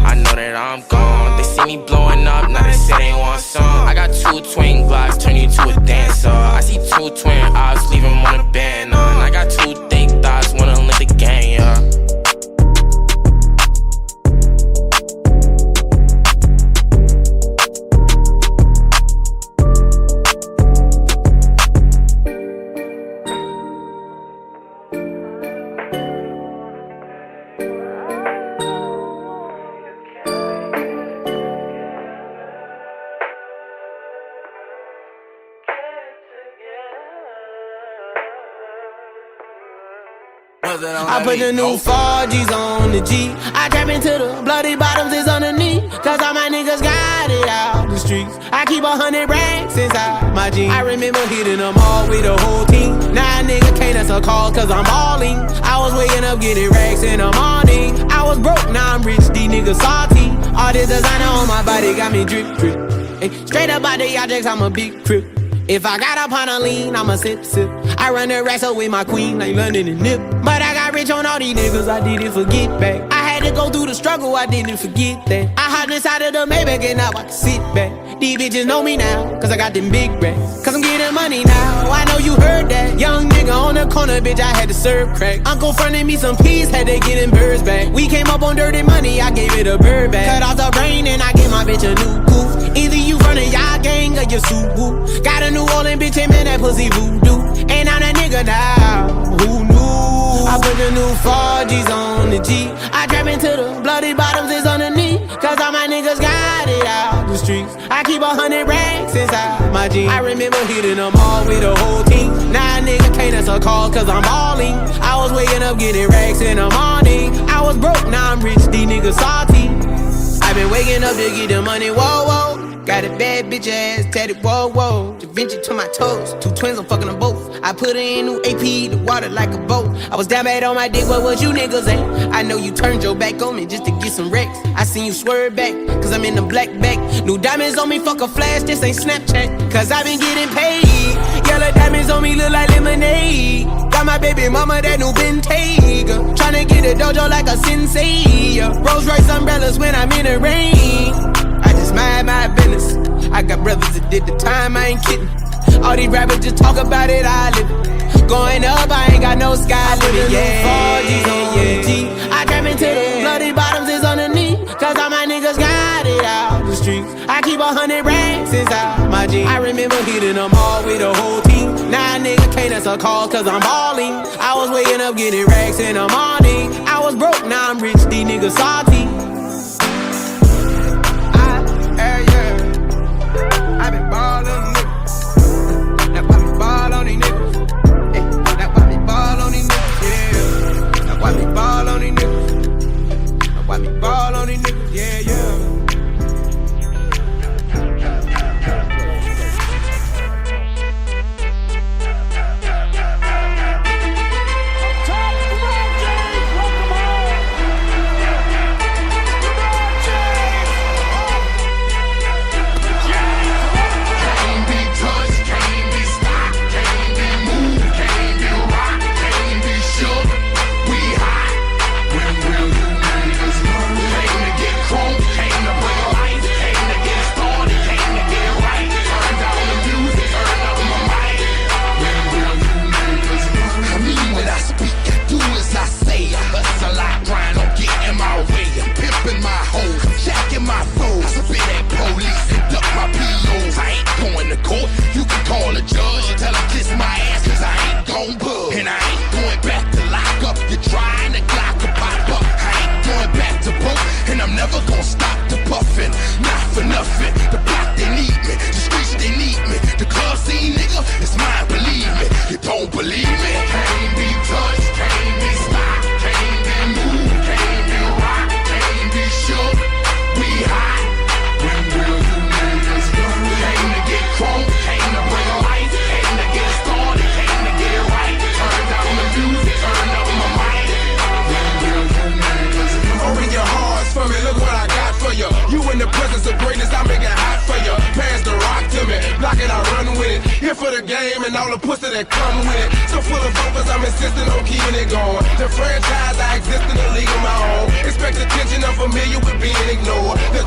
I'm gone. They see me blowing up, now they say they want some. I got 2 twin Glocks, turn you to a dancer. I see 2 twin eyes, leave them on a band on. I got 2 thick thighs, wanna lick the gang, yeah. I put the new 4Gs on the G. I trap into the bloody bottoms is underneath. Cause all my niggas got it out the streets. I keep 100 racks inside my jeans. I remember hitting them all with the whole team. Now a nigga can't answer calls cause I'm balling. I was waking up getting racks in the morning. I was broke, now I'm rich, these niggas salty. All this designer on my body got me drip, drip. Hey, straight up out the objects, I'm a big crip. If I got up on a lean, I'ma sip, sip. I run the racks up with my queen, like London and Nip. But I got rich on all these niggas, I didn't forget back. I had to go through the struggle, I didn't forget that. I hopped inside of the Maybach and now I can sit back. These bitches know me now, cause I got them big racks. Cause I'm getting money now, I know you heard that. Young nigga on the corner, bitch, I had to serve crack. Uncle fronted me some peas, had to get them birds back. We came up on dirty money, I gave it a bird back. Cut off the brain and I gave my bitch a new coupe. Either you running y'all gang or you suit. Got a New Orleans bitch, and man, that pussy voodoo. And I'm that nigga now, who knew? I put the new 4Gs on the G. I trap into the bloody bottoms is underneath. Cause all my niggas got it out the streets. I keep 100 racks inside my jeans. I remember hitting them all with the whole team. Now a nigga can't answer calls cause I'm balling. I was waking up getting racks in the morning. I was broke, now I'm rich, these niggas salty. I been waking up to get the money, whoa, whoa. Got a bad bitch ass tatted, whoa, whoa. Da Vinci to my toes, 2 twins, I'm fucking them both. I put her in new AP, the water like a boat. I was down bad on my dick, what was you niggas at? I know you turned your back on me just to get some wrecks. I seen you swerve back, cause I'm in the black back. New diamonds on me, fuck a flash, this ain't Snapchat. Cause I been getting paid. Yellow diamonds on me look like lemonade. Got my baby mama that new Bentayga. Tryna get a dojo like a sensei. Rolls Royce umbrellas when I'm in the rain. I just mind my business. I got brothers that did the time, I ain't kidding. All these rappers just talk about it, I live it. Going up, I ain't got no sky limit. Yeah, 4Gs on the G. I trap into the bloody bottoms is underneath. Cause all my niggas got it out the streets. I keep 100 racks inside my jeans. I remember hitting them all with the whole team. Now a nigga can't answer calls cause I'm balling. I was waking up getting racks in the morning. I was broke, now I'm rich, these niggas salty. I been ballin' on these niggas. That's why we ball on these niggas. Hey, that's why we ball on these niggas. Yeah. That's why we ball on these niggas. That's why we ball on these niggas. Yeah, yeah.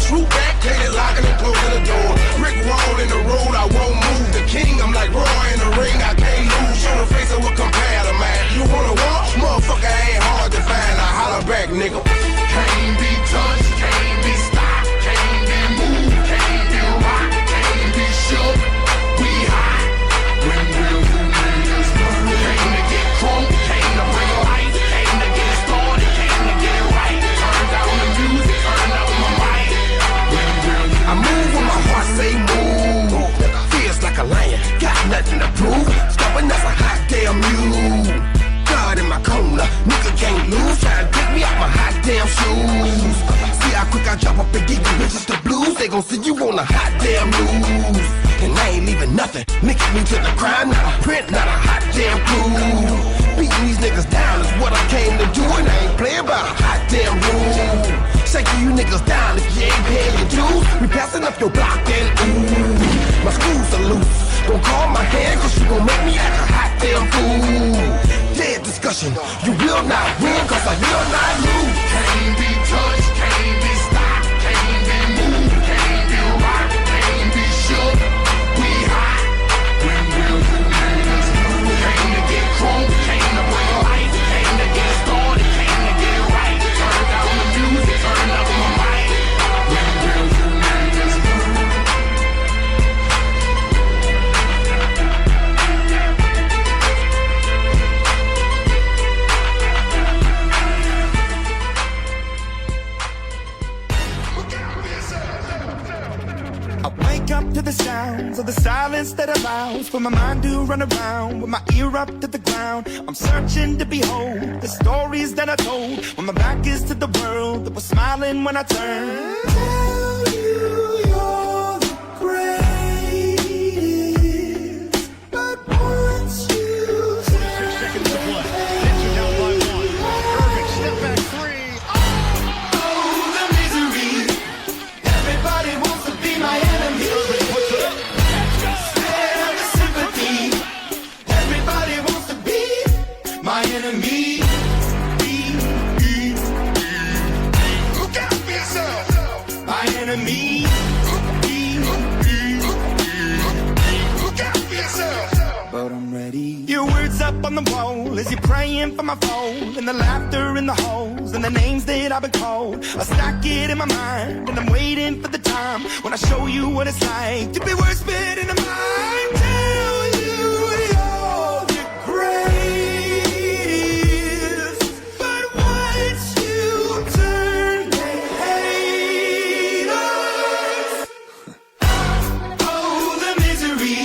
true back, clean locking and closing the door. Brick wall in the road, I won't move. The king, I'm like Roy in the ring, I can't lose. Show the face of what compare to man. You wanna walk? Motherfucker ain't hard to find. I holler back, nigga. Can't be touched, can't be stopped, can't be moved, can't be rocked, can't be shook. We hot when real niggas move. Came to get crunk, came to bring light, came to get started, came to get right. Turn down the music, turn up my mic. I move when my heart say move. Feels like a lion, got nothing to prove. Stubborn as a hot damn mule. God in my corner, nigga can't lose. Try to pick me out my hot damn shoes. See how quick I drop up and give you bitches the blues. They gon' see you on a hot damn news. And I ain't leaving nothing. Linking me to the crime, not a print, not a hot damn clue. Beating these niggas down is what I came to do. And I ain't playing by a hot damn rule. Shaking you niggas down if you ain't paying your dues. We passing up your block and ooh, my screws are loose. Don't call my hand cause you gon' make me act a hot damn fool. Dead discussion, you will not win cause I will not lose. Can't be touched, can't be stopped, can't be moved, can't be rocked, can't be shook. We hot when real niggas move. Came to get crunk, came to bring light, came to get started, came to get right. Turn down the music, turn up my mic. When real niggas move. I wake up to the sounds of the silence that allows for my mind to run around with my ear up to the ground. I'm searching to behold the stories that I told when my back is to the world that was smiling when I turned. Tell you you're the greatest, but once you 6 seconds to play, Nets are down by 1. Perfect step back 3. Oh, the misery. Everybody wants to be my enemy. Spare the sympathy. Everybody wants to be my enemy. Look out for yourself. My enemy. Look out for yourself. But I'm ready. Your words up on the wall as you're praying for my phone, and the laughter in the halls and the names that I've been called. I stack it in my mind and I'm waiting for the time when I show you what it's like to be worse fit in the mind. Tell you you're the greatest, but once you turn they hate us. Oh, the misery.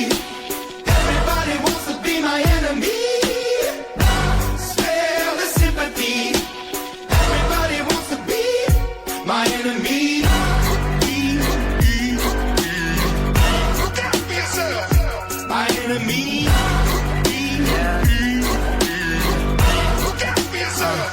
Everybody wants to be my enemy. Spare the sympathy. Everybody wants to be my enemy. Look out for yourself. My enemy. Look out for yourself.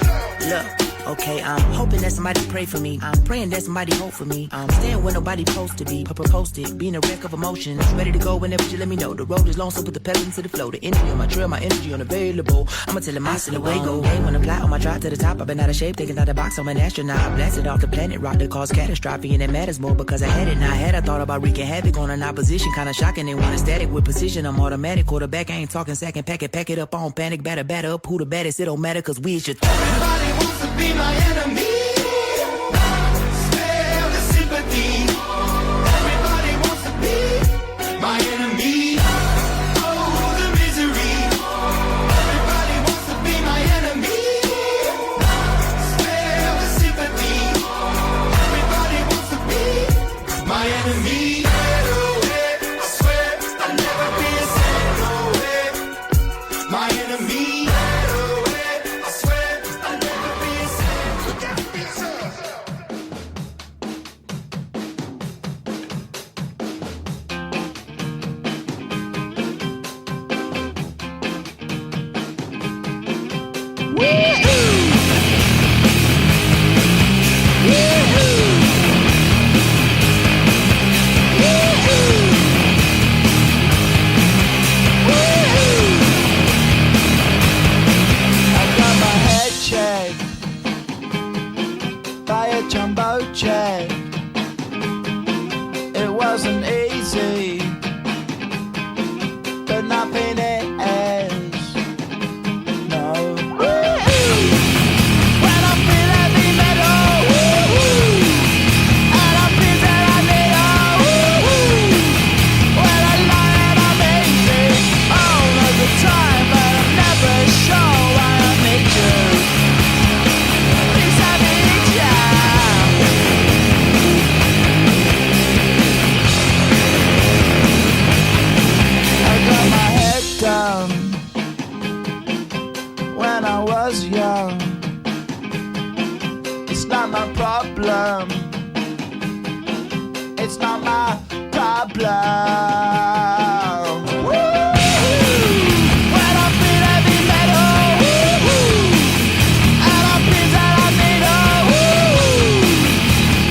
Look, okay, I'm hoping that somebody pray for me. I'm praying that somebody hope for me. I'm staying where nobody supposed to be. Posted, being a wreck of emotions. Ready to go whenever you let me know. The road is long, so put the pedal into the flow. The energy on my trail, my energy unavailable. I'ma tell him I still away go. Hey, when I fly on my drive to the top, I've been out of shape, taking out the box. I'm an astronaut. I blasted off the planet, rock that caused catastrophe, and it matters more because I had it. Now I had I thought about wreaking havoc on an opposition, kinda shocking. They want a static with precision. I'm automatic, quarterback. I ain't talking second. Pack it up on panic, batter up. Who the baddest? It don't matter, cause we is your Everybody wants to be my enemy. Spare the sympathy. Everybody wants to be my enemy. Oh, the misery. Everybody wants to be my enemy. Spare the sympathy. Everybody wants to be my enemy. I swear I'll never be a sad away. My enemy. I swear I'll never be a sad. Look out for yourself. wasn't easy, but nothing is. No. When I feel heavy metal, and I feel that I need when I lie and I'm easy all of the time, but I'm never sure why I need you. Please I need you. I got my head down when I was young. It's not my problem. It's not my problem. When I feel heavy metal, and I feel that I need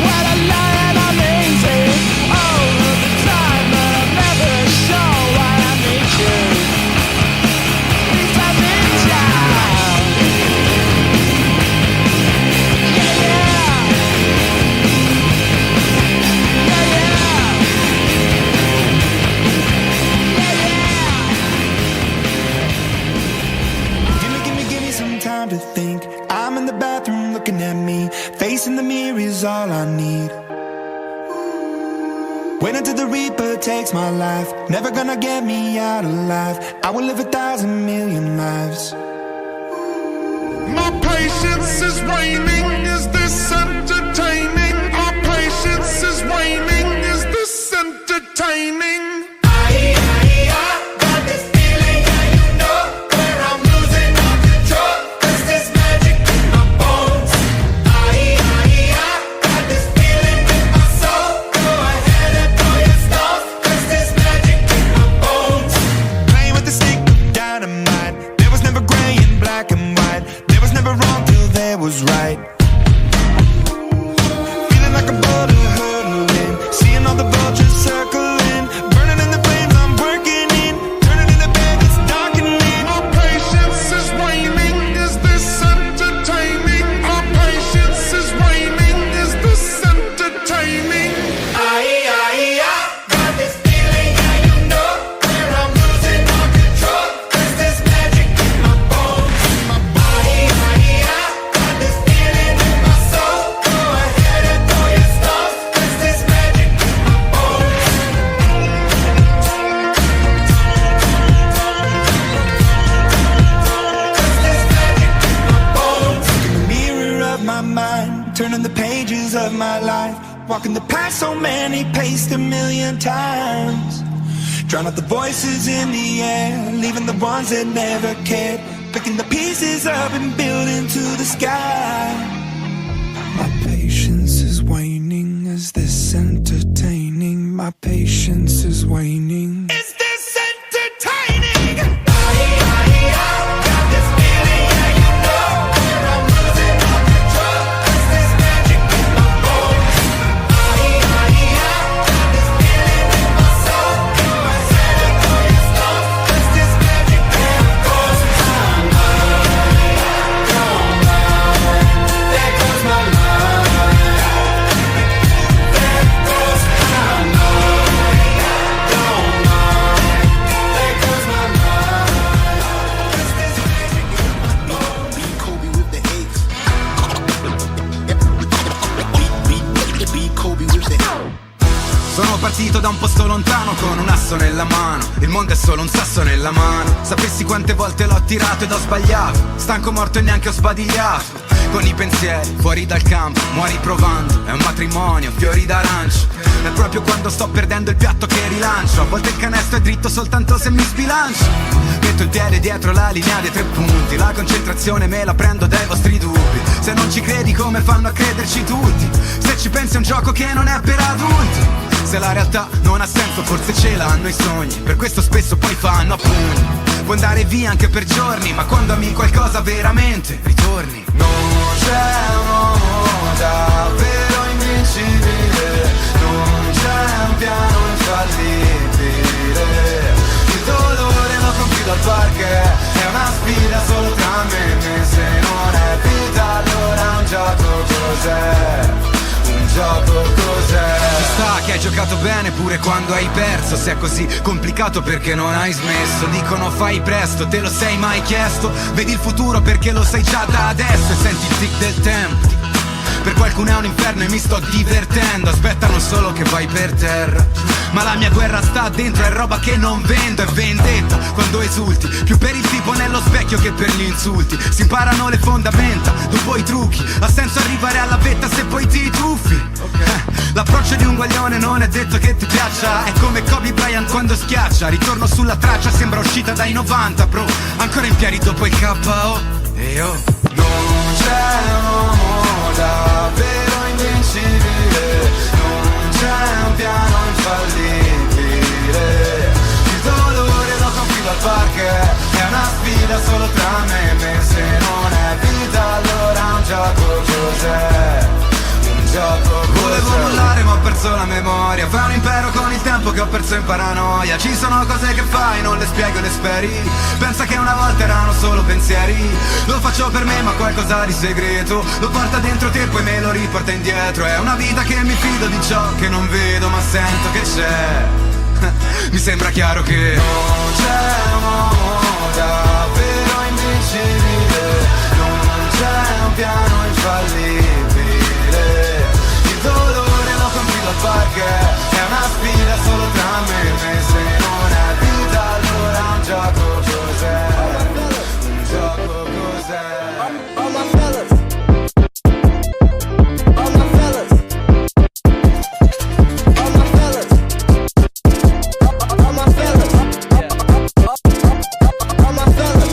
when I lie and I'm easy all of the time, but I'm never sure why I need you. Please I need you. Give me some time to think. I'm in the bathroom looking at me. Facing the mirror is all I need. Wait until the Reaper takes my life. Never gonna get me out alive. I will live 1,000,000,000 lives. My patience is waning, is this entertaining? My patience is waning, is this entertaining? Got this feeling, yeah, you know, where I'm losing all control. 'Cause there's magic in my bones. Got this feeling in my soul. Go ahead and throw your stones. 'Cause there's magic in my bones. Playing with the stick of dynamite. There was never gray and black and white. There was never wrong till there was right. Feeling like a boulder hurtling. Seeing all the vultures circling. Burning in the flames I'm working in. Turning in the bed it's darkening. My patience is waning, is this entertaining? My patience is waning, is this entertaining? Got this feeling, yeah, you know, where I'm losing all control. 'Cause there's magic in my bones. Got this feeling in my soul. Go ahead and throw your stones. 'Cause there's magic in my bones. In the mirror of my mind, turning the pages of my life. Walking the path so many paced 1,000,000 times. Drown out the voices in the air, leaving the ones that never cared. Picking the pieces up and building to the sky. My patience is waning, is this entertaining? My patience is waning. Is this entertaining? Got this feeling, yeah, you know, where I'm losing all control. 'Cause there's magic in my bones. Got this feeling in my soul. Go ahead and throw your stones. 'Cause there's magic in my bones. There goes my mind. There goes my mind. Don't mind. There goes my mind. 'Cause there's magic in my bones. Beat Kobe with the A's. Beat Kobe with the A's. Sono partito da un posto lontano con un asso nella mano. Il mondo è solo un sasso nella mano. Sapessi quante volte l'ho tirato ed ho sbagliato. Stanco morto e neanche ho sbadigliato. Con i pensieri fuori dal campo, muori provando. È un matrimonio, fiori d'arancio. È proprio quando sto perdendo il piatto che rilancio. A volte il canestro è dritto soltanto se mi sbilancio. Metto il piede dietro la linea dei 3 punti. La concentrazione me la prendo dai vostri dubbi. Se non ci credi come fanno a crederci tutti. Se ci pensi è un gioco che non è per adulti. Se la realtà non ha senso forse ce l'hanno i sogni. Per questo spesso poi fanno a pugni. Puoi andare via anche per giorni, ma quando ami qualcosa veramente ritorni. Non c'è un uomo davvero invincibile. Non c'è un piano infallibile. Il dolore lo confido al parquet. È una sfida solo tra me e me. Se non è vita allora un gioco cos'è? Un gioco cos'è? sta che hai giocato bene pure quando hai perso. Se è così complicato perché non hai smesso. Dicono fai presto, te lo sei mai chiesto? Vedi il futuro perché lo sai già da adesso. E senti il tic del tempo. Per qualcuno è un inferno e mi sto divertendo. Aspettano solo che vai per terra. Ma la mia guerra sta dentro, è roba che non vendo. È vendetta quando esulti, più per il tipo nello specchio che per gli insulti. Si imparano le fondamenta, dopo i trucchi. Ha senso arrivare alla vetta se poi ti tuffi. L'approccio di un guaglione non è detto che ti piaccia. È come Kobe Bryant quando schiaccia. Ritorno sulla traccia, sembra uscita dai 90 bro. Ancora in piedi dopo il KO. E io non c'è un uomo davvero invincibile, non c'è un piano infallibile. Il dolore lo confino al parquet, è una sfida solo tra me e me. Se non è vita allora un gioco cos'è? Un gioco cos'è? Volevo mollare ma ho perso la memoria. Fai un impero con il tempo che ho perso in paranoia. Ci sono cose che fai, non le spiego, le speri. Pensa che una volta erano solo pensieri. Lo faccio per me ma qualcosa di segreto lo porta dentro te poi me lo riporta indietro. È una vita che mi fido di ciò che non vedo ma sento che c'è. Mi sembra chiaro che non c'è un uomo davvero invincibile, non c'è un piano infallibile. Il dolore lo confido al parquet, è una sfida solo tra me e me. Se non è vita allora un gioco cos'è? Un gioco cos'è? All my fellas, all my fellas, all my fellas, all my fellas, all my fellas,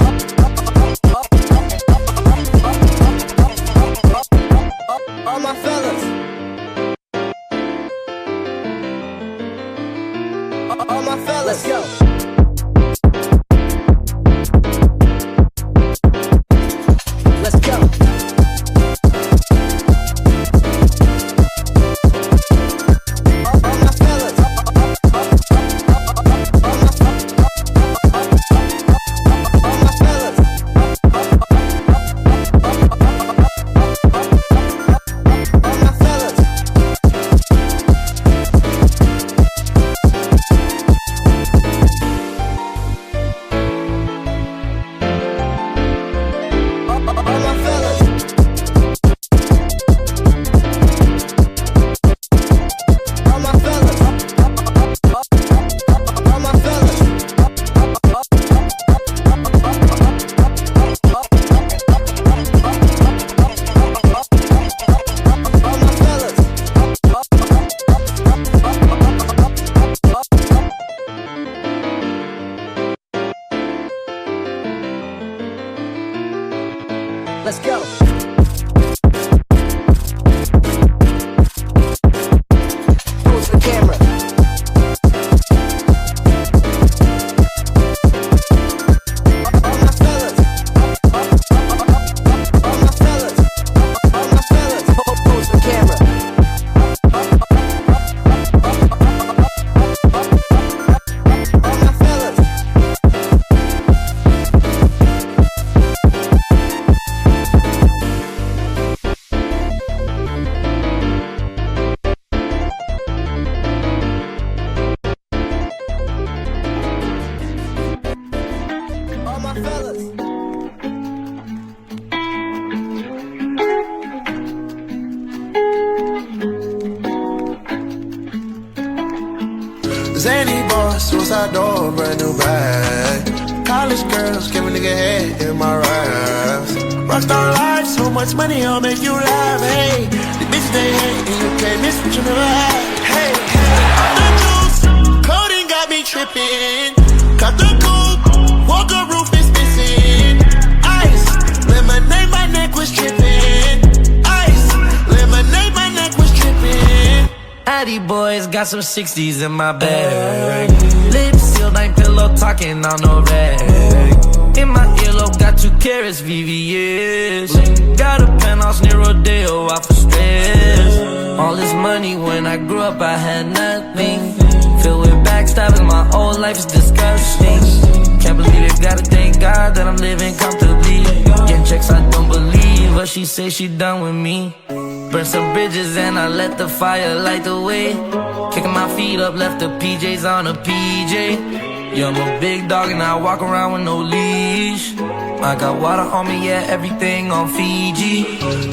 all my fellas, all my fellas. Let's go. Let's go. All my fellas. All my fellas. Let's go. Pose the camera. All my fellas. All my fellas. All my fellas. Pose the camera. All my fellas. All my fellas. Zany boss, suicide door, brand new bag. College girls, give a nigga head in my raps. Rockstar life, so much money, I'll make you laugh. Hey, the bitch they hate, and you can't miss what you never had. Hey, off the juice, coding got me tripping. Cut the coupe, walker roof is missing. Ice, lemonade, my neck was tripping. Ice, lemonade, my neck was tripping. Addy boys got some 60s in my bag. Lips sealed, ain't pillow talking on no rag. In my earlobe, got 2 carats, VVS. Got a penthouse near Rodeo, out for stress. All this money, when I grew up, I had nothing. Filled with backstabbing, my whole life is disgusting. Can't believe it, gotta thank God that I'm living comfortably. Getting checks, I don't believe, but she say she done with me. Burn some bridges and I let the fire light the way. Kicking my feet up, left the PJs on a PJ. Yeah, I'm a big dog and I walk around with no leash. I got water on me, yeah, everything on Fiji.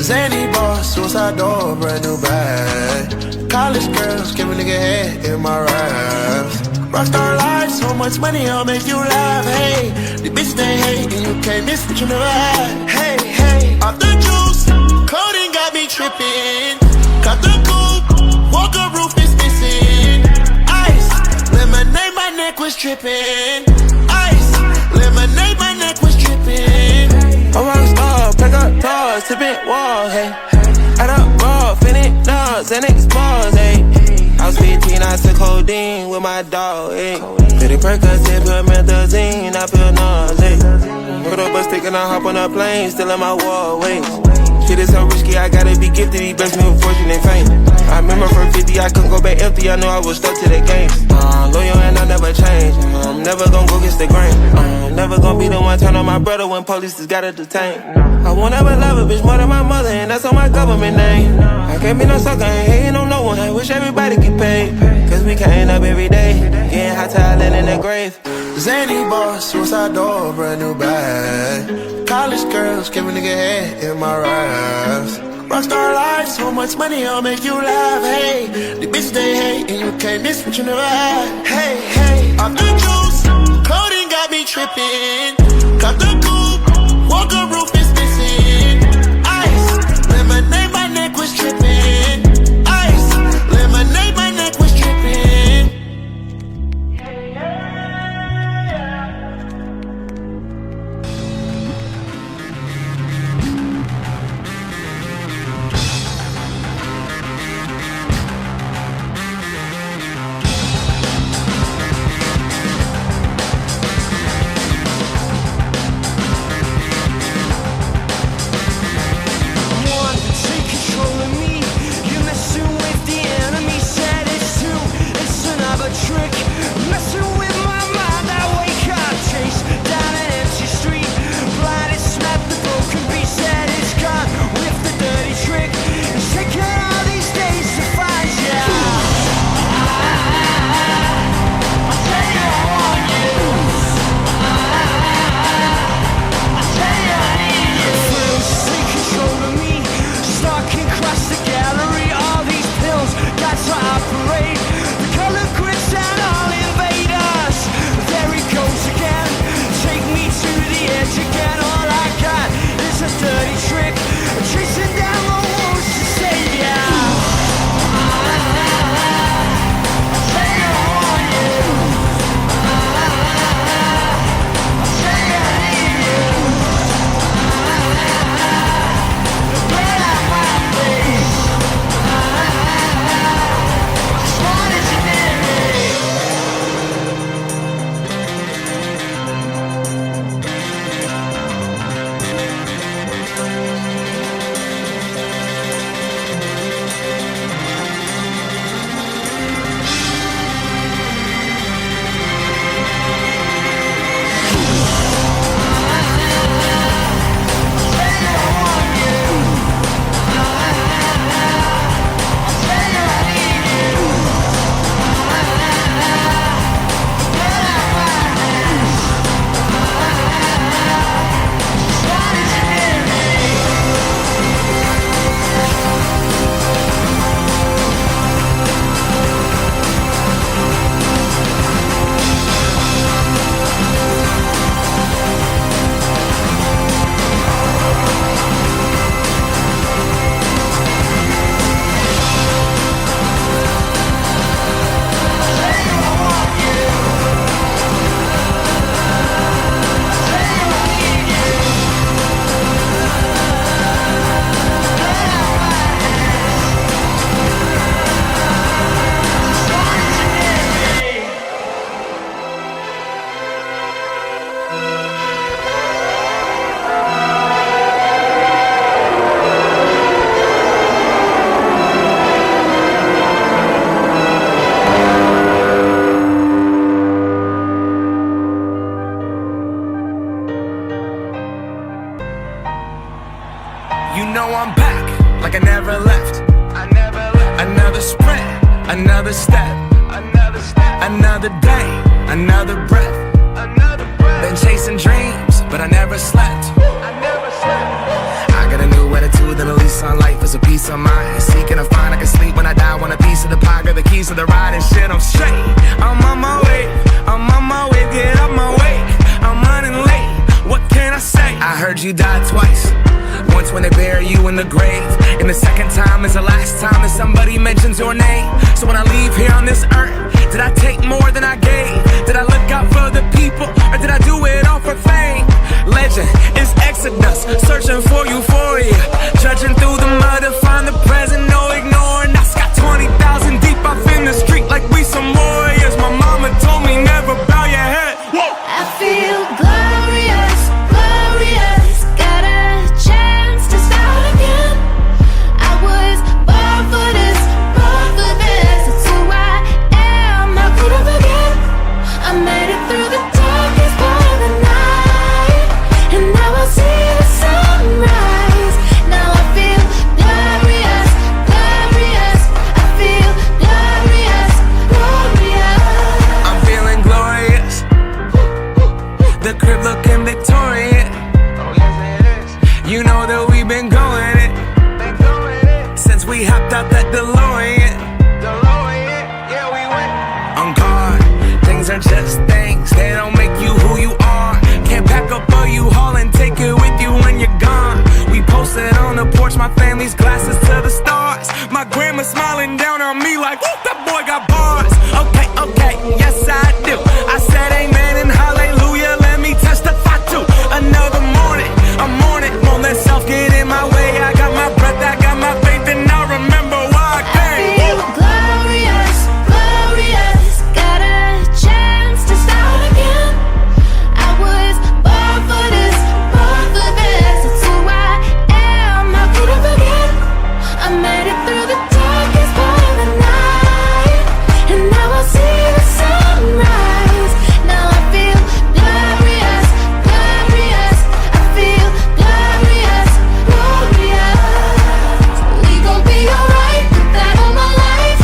Zany boss, suicide door, brand new bag. College girls, give a nigga head in my raps. Rockstar life, so much money, I'll make you laugh. Hey, the bitch they hate, and you can't miss what you never had. Hey, hey, off the juice, coding got me tripping. Cut the coupe, walker roof is missing. Ice, lemonade, my neck was tripping. Ice, lemonade, my neck was tripping. I'm a rockstar, pack up doors, tipping walls, hey. Add up raw, finish nuts, and expose, hey. I was 15, I took codeine with my dog, ayy. Pretty Percocet, put methazine, I feel nauseous. Put up a stick and I hop on a plane, still in my wall, wait. Shit is so risky, I gotta be gifted, he blessed me with fortune and fame. I remember from 50, I couldn't go back empty, I knew I was stuck to the game. Loyal and I never change, I'm never gonna go against the grain. I'm never gonna be the one turn on my brother when police just gotta detain. I won't ever love a bitch more than my mother, and that's on my government name. I can't be no sucker, ain't hating on no one, I wish everybody get paid. Cause we can't up every day, getting hot talent in the grave. Zany boss, suicide door, brand new bag. College girls, give a nigga head in my raps. Rockstar life, so much money, I'll make you laugh. Hey, the bitch they hate, and you can't miss what you never had. Hey, hey, off the juice, coding got me tripping. Cut the coupe, walker roof is missing. Ice, lemonade, my neck was tripping. Ice, lemonade, my neck was tripping. You know I'm back, like I never left. Another sprint, another step, another day, another breath. Been chasing dreams, but I never slept. I got a new attitude and a lease on life is a peace of mind. Seeking to find I can sleep when I die. Want a piece of the pie, got the keys to the ride and shit. I'm straight. I'm on my way. Get up my way. I'm running late. What can I say? I heard you died twice. Once when they bury you in the grave, and the second time is the last time that somebody mentions your name. So when I leave here on this earth, did I take more than I gave? Did I look out for the people, or did I do it all for fame? Legend is Exodus, searching for euphoria, judging through the mud to find the present, no ignoring. I got 20,000 deep off in the street like we some warriors. My mama told me never bow your head. Whoa. I feel glorious, glorious. Got a chance to start again. I was born for this, born for this. It's who I am, how could I forget? I made it through the darkest part of the night, and now I see the sunrise. Now I feel glorious, glorious. I feel glorious, glorious. I'm feeling glorious. The crib looking victorious. You know that we've been going it since we hopped out that DeLorean. Yeah, we went on guard. Things are just things, they don't make you who you are. Can't pack up a U-Haul and take it with you when you're gone. We posted on the porch, my family's glasses to the stars. My grandma smiling down on me like, whoop, that boy got bars. Okay, yes I do. I said amen and hallelujah, let me testify to another morning. I'm on it, won't let self get in my way. I got my breath, I got my faith, and I remember why I came. I feel glorious, glorious. Got a chance to start again. I was born for this, born for this. It's who I am, how could I forget? I made it through the darkest part of the night, and now I see the sunrise. Now I feel glorious, glorious. I feel glorious, glorious. We gon' be alright, put that on my life.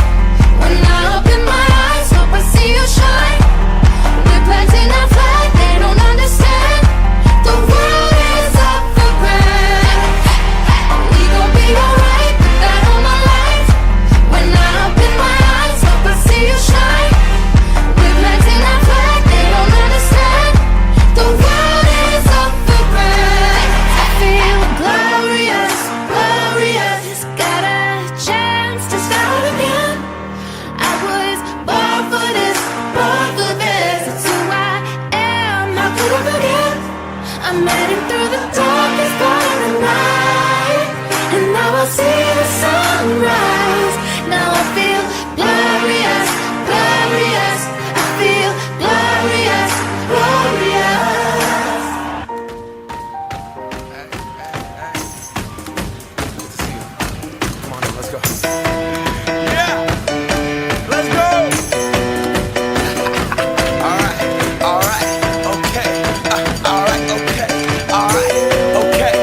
When I open my eyes, hope I see you shine. We're planting our flag, they don't understand. The world is up for grabs. We gon' be alright, put that on my life. When I open my eyes, hope I see you shine. We're planting our flag, they don't understand. The world is up for grabs. I feel glorious, glorious. Got a chance to start again. I was born for this, born for this. It's who I am, how could I forget? I made it through the darkest part of the night, and now I see the sunrise. Now I feel glorious, glorious. I feel glorious, glorious. Come on, let's go. Yeah, let's go. All right, okay.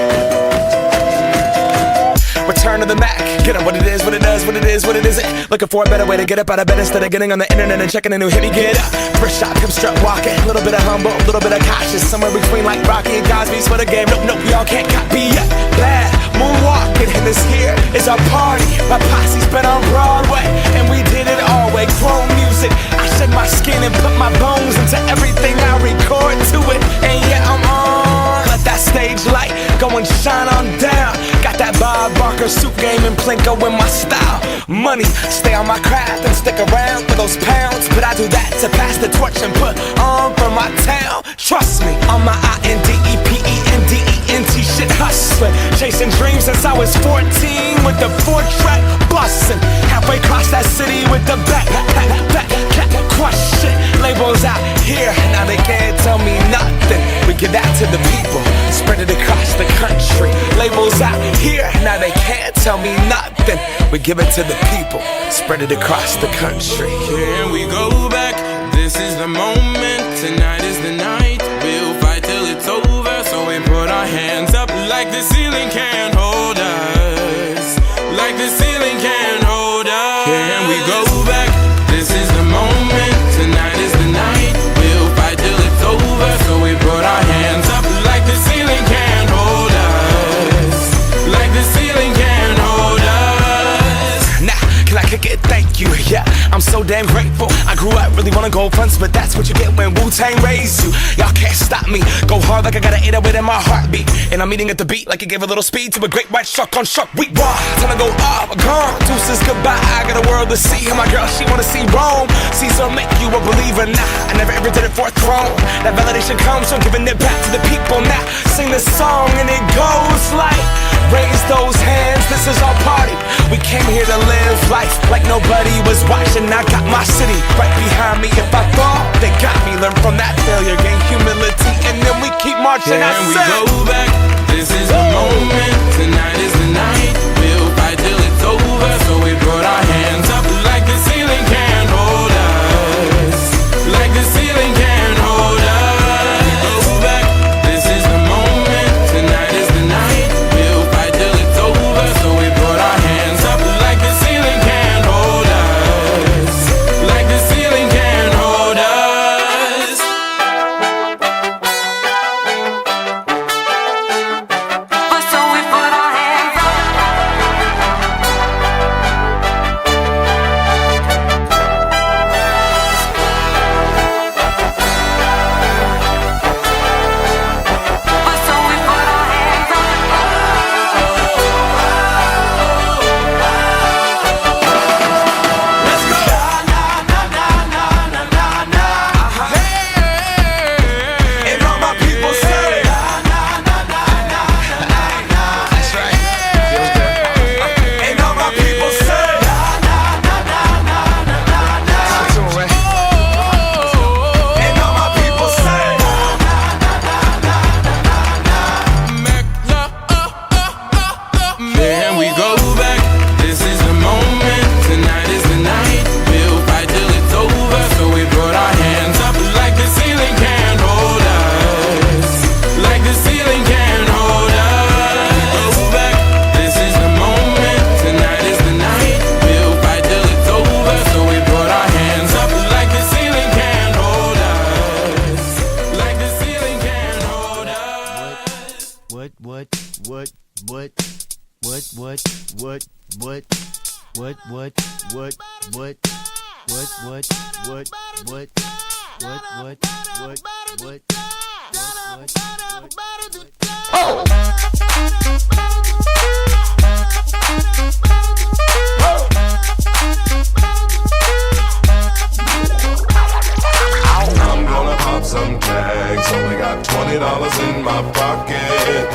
Return to the Mac. Get up what it is, what it does, what it is, what it isn't. Looking for a better way to get up out of bed instead of getting on the internet and checking a new hit. Me get up, first shot, come strut walking. A little bit of humble, a little bit of cautious. Somewhere between like Rocky and Cosby's for the game. Nope, y'all can't copy yet. Bad moonwalking, and this here is our party. My posse's been on Broadway, and we did it all way. Chrome music, I shed my skin and put my bones into everything I record to it. And yeah, I'm on. Let that stage light go and shine on down. Got that Bob Barker suit game and Plinko in my style. Money, stay on my craft and stick around for those pounds. But I do that to pass the torch and put on for my town. Trust me, on my INDEPENDENT shit hustling. Chasing dreams since I was 14 with the 4-track bustin'. Halfway across that city with the back crush shit. Labels out here, now they can't tell me nothing. We give that to the people, spread it across the country. Labels out here, now they can't tell me nothing. We give it to the people, spread it across the country. Here we go back, this is the moment. Tonight is the night, we'll fight till it's over. So we put our hands up like the ceiling can't hold us. Like the ceiling can't hold us. so damn grateful. I grew up really wanna go fronts, but that's what you get when Wu-Tang raised you. Y'all can't stop me. Go hard like I got an 808 in my heartbeat. And I'm eating at the beat like it gave a little speed to a great white shark on shark week. Wow, time to go up, gone. Deuces goodbye. I got a world to see. And my girl, she wanna see Rome. Caesar make you a believer. Nah, I never ever did it for a throne. That validation comes from giving it back to the people. Now sing this song and it goes like, raise those hands, this is our party. We came here to live life like nobody was watching. I got my city right behind me. If I fall, they got me. Learn from that failure, gain humility, and then we keep marching. Can we go back? This is the moment. Tonight is the night. We'll fight till it's over. So we put our hands up like the ceiling can't hold us. Like the ceiling can't hold us. Go back. This is the moment. Tonight is the night. We'll fight till it's over. So we put our hands up like the ceiling can't hold us. Like the ceiling can't hold us. So we put our hands up. So we put our hands up. Let's go. And all my people say, that's right. And all my people say, and all my people say, Can we go back? This is the moment. Tonight is the night. We'll fight till it's over. So we put our hands up like the ceiling can't hold us. Like the ceiling can't hold us. Go back. This is the moment. Tonight is the night. We'll fight till it's over. So we put our hands up like the ceiling can't hold us. Like the ceiling can't hold us. I'm gonna pop some tags. Only got $20 in my pocket.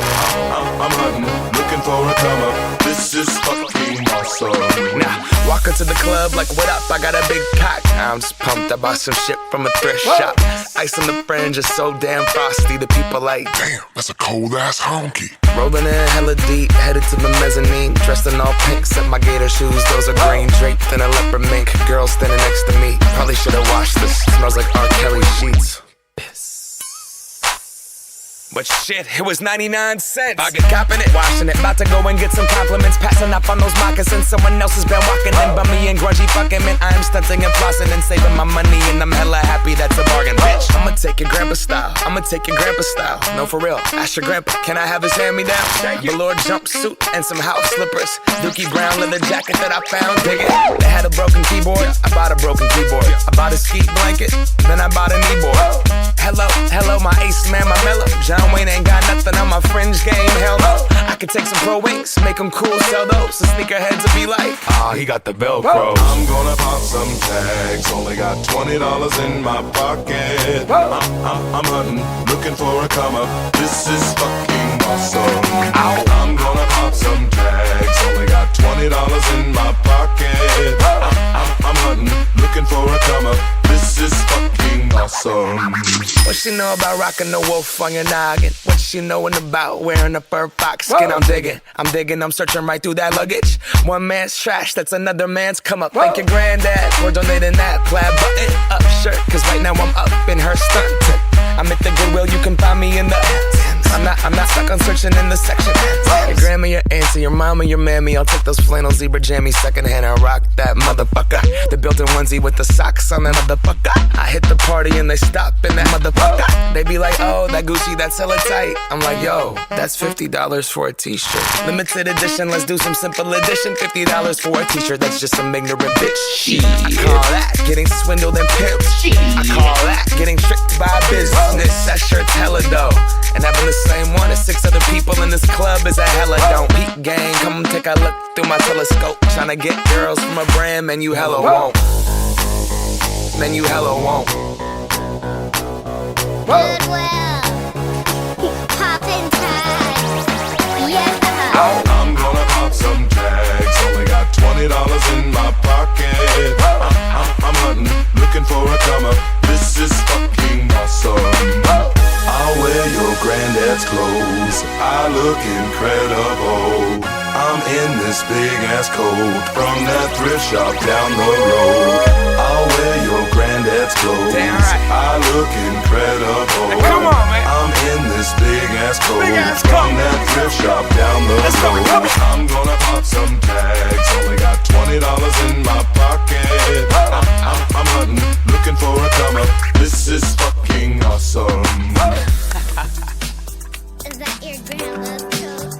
I'm hunting, looking for a come up. This is fucking awesome. now walk into the club like, what up? I got a big pack. I'm just pumped. I bought some shit from a thrift shop. Ice on the fringe is so damn frosty. The people like, Damn, that's a cold ass honky. rolling in hella deep, headed to the mezzanine. Dressed in all pink, set my gator shoes. Those are green, draped in a leopard mink. Girl standing next to me. Probably should've washed this. Smells like R. Kelly sheets. But shit, it was 99 cents. I get copping it, washing it. About to go and get some compliments. Passing up on those moccasins. Someone else has been walking in. Bummy and grungy fucking man. I am stunting and flossing and saving my money. And I'm hella happy that's a bargain, bitch. I'ma take your grandpa style. I'ma take your grandpa style. No, for real. Ask your grandpa, can I have his hand-me-down? Velour jumpsuit and some house slippers. Dookie brown leather jacket that I found. Dig it. They had a broken keyboard. I bought a broken keyboard. I bought a ski blanket. Then I bought a kneeboard. Hello, my ace man, my mellow. John Wayne ain't got nothing on my fringe game, hell no. I could take some pro wings, make them cool, sell those. The sneakerheads will be like, he got the Velcro. I'm gonna pop some tags. Only got $20 in my pocket. I'm hunting, looking for a come up. This is fucking awesome. I'm gonna pop some tags. Only got $20 in my pocket. I'm hunting, looking for a come up. This is fucking awesome. What she know about rocking the wolf on your noggin? What she knowin' about wearing a fur fox skin? I'm digging, I'm searching right through that luggage. One man's trash, that's another man's come up. Thank your granddad for donating that plaid button up shirt. Cause right now I'm up in her stuntin'. I'm at the Goodwill, you can find me in the I'm not stuck on searching in the section. Your grandma, your auntie, your mama, your mammy. I'll take those flannel zebra jammies secondhand and rock that motherfucker. The built-in onesie with the socks on that motherfucker. I hit the party and they stop in that motherfucker. They be like, oh, that Gucci, that's hella tight. I'm like, yo, that's $50 for a t-shirt. Limited edition, let's do some simple edition. $50 for a t-shirt, that's just some ignorant bitch. Shit. I call that getting swindled and pimped. I call that getting tricked by business. That shirt's hella dope. And having the same one as 6 other people in this club is a hella don't. Peak gang, come take a look through my telescope. Tryna get girls from a brand, man, you hella won't. Man, you hella won't. Goodwill, poppin' tags, yeah. I'm gonna pop some tags. Only got $20 in my pocket. I'm hunting, looking for a comer. This is fucking awesome. I'll wear your granddad's clothes. I look incredible. I'm in this big ass coat from that thrift shop down the road. I'll wear your granddad's clothes. I look incredible. Hey, come on, man. I'm in this big ass coat from that thrift shop down the road. I'm gonna pop some tags. Only got $20 in my pocket. I'm hunting, looking for a comer. This is fucking awesome. Is that your grandma's coat?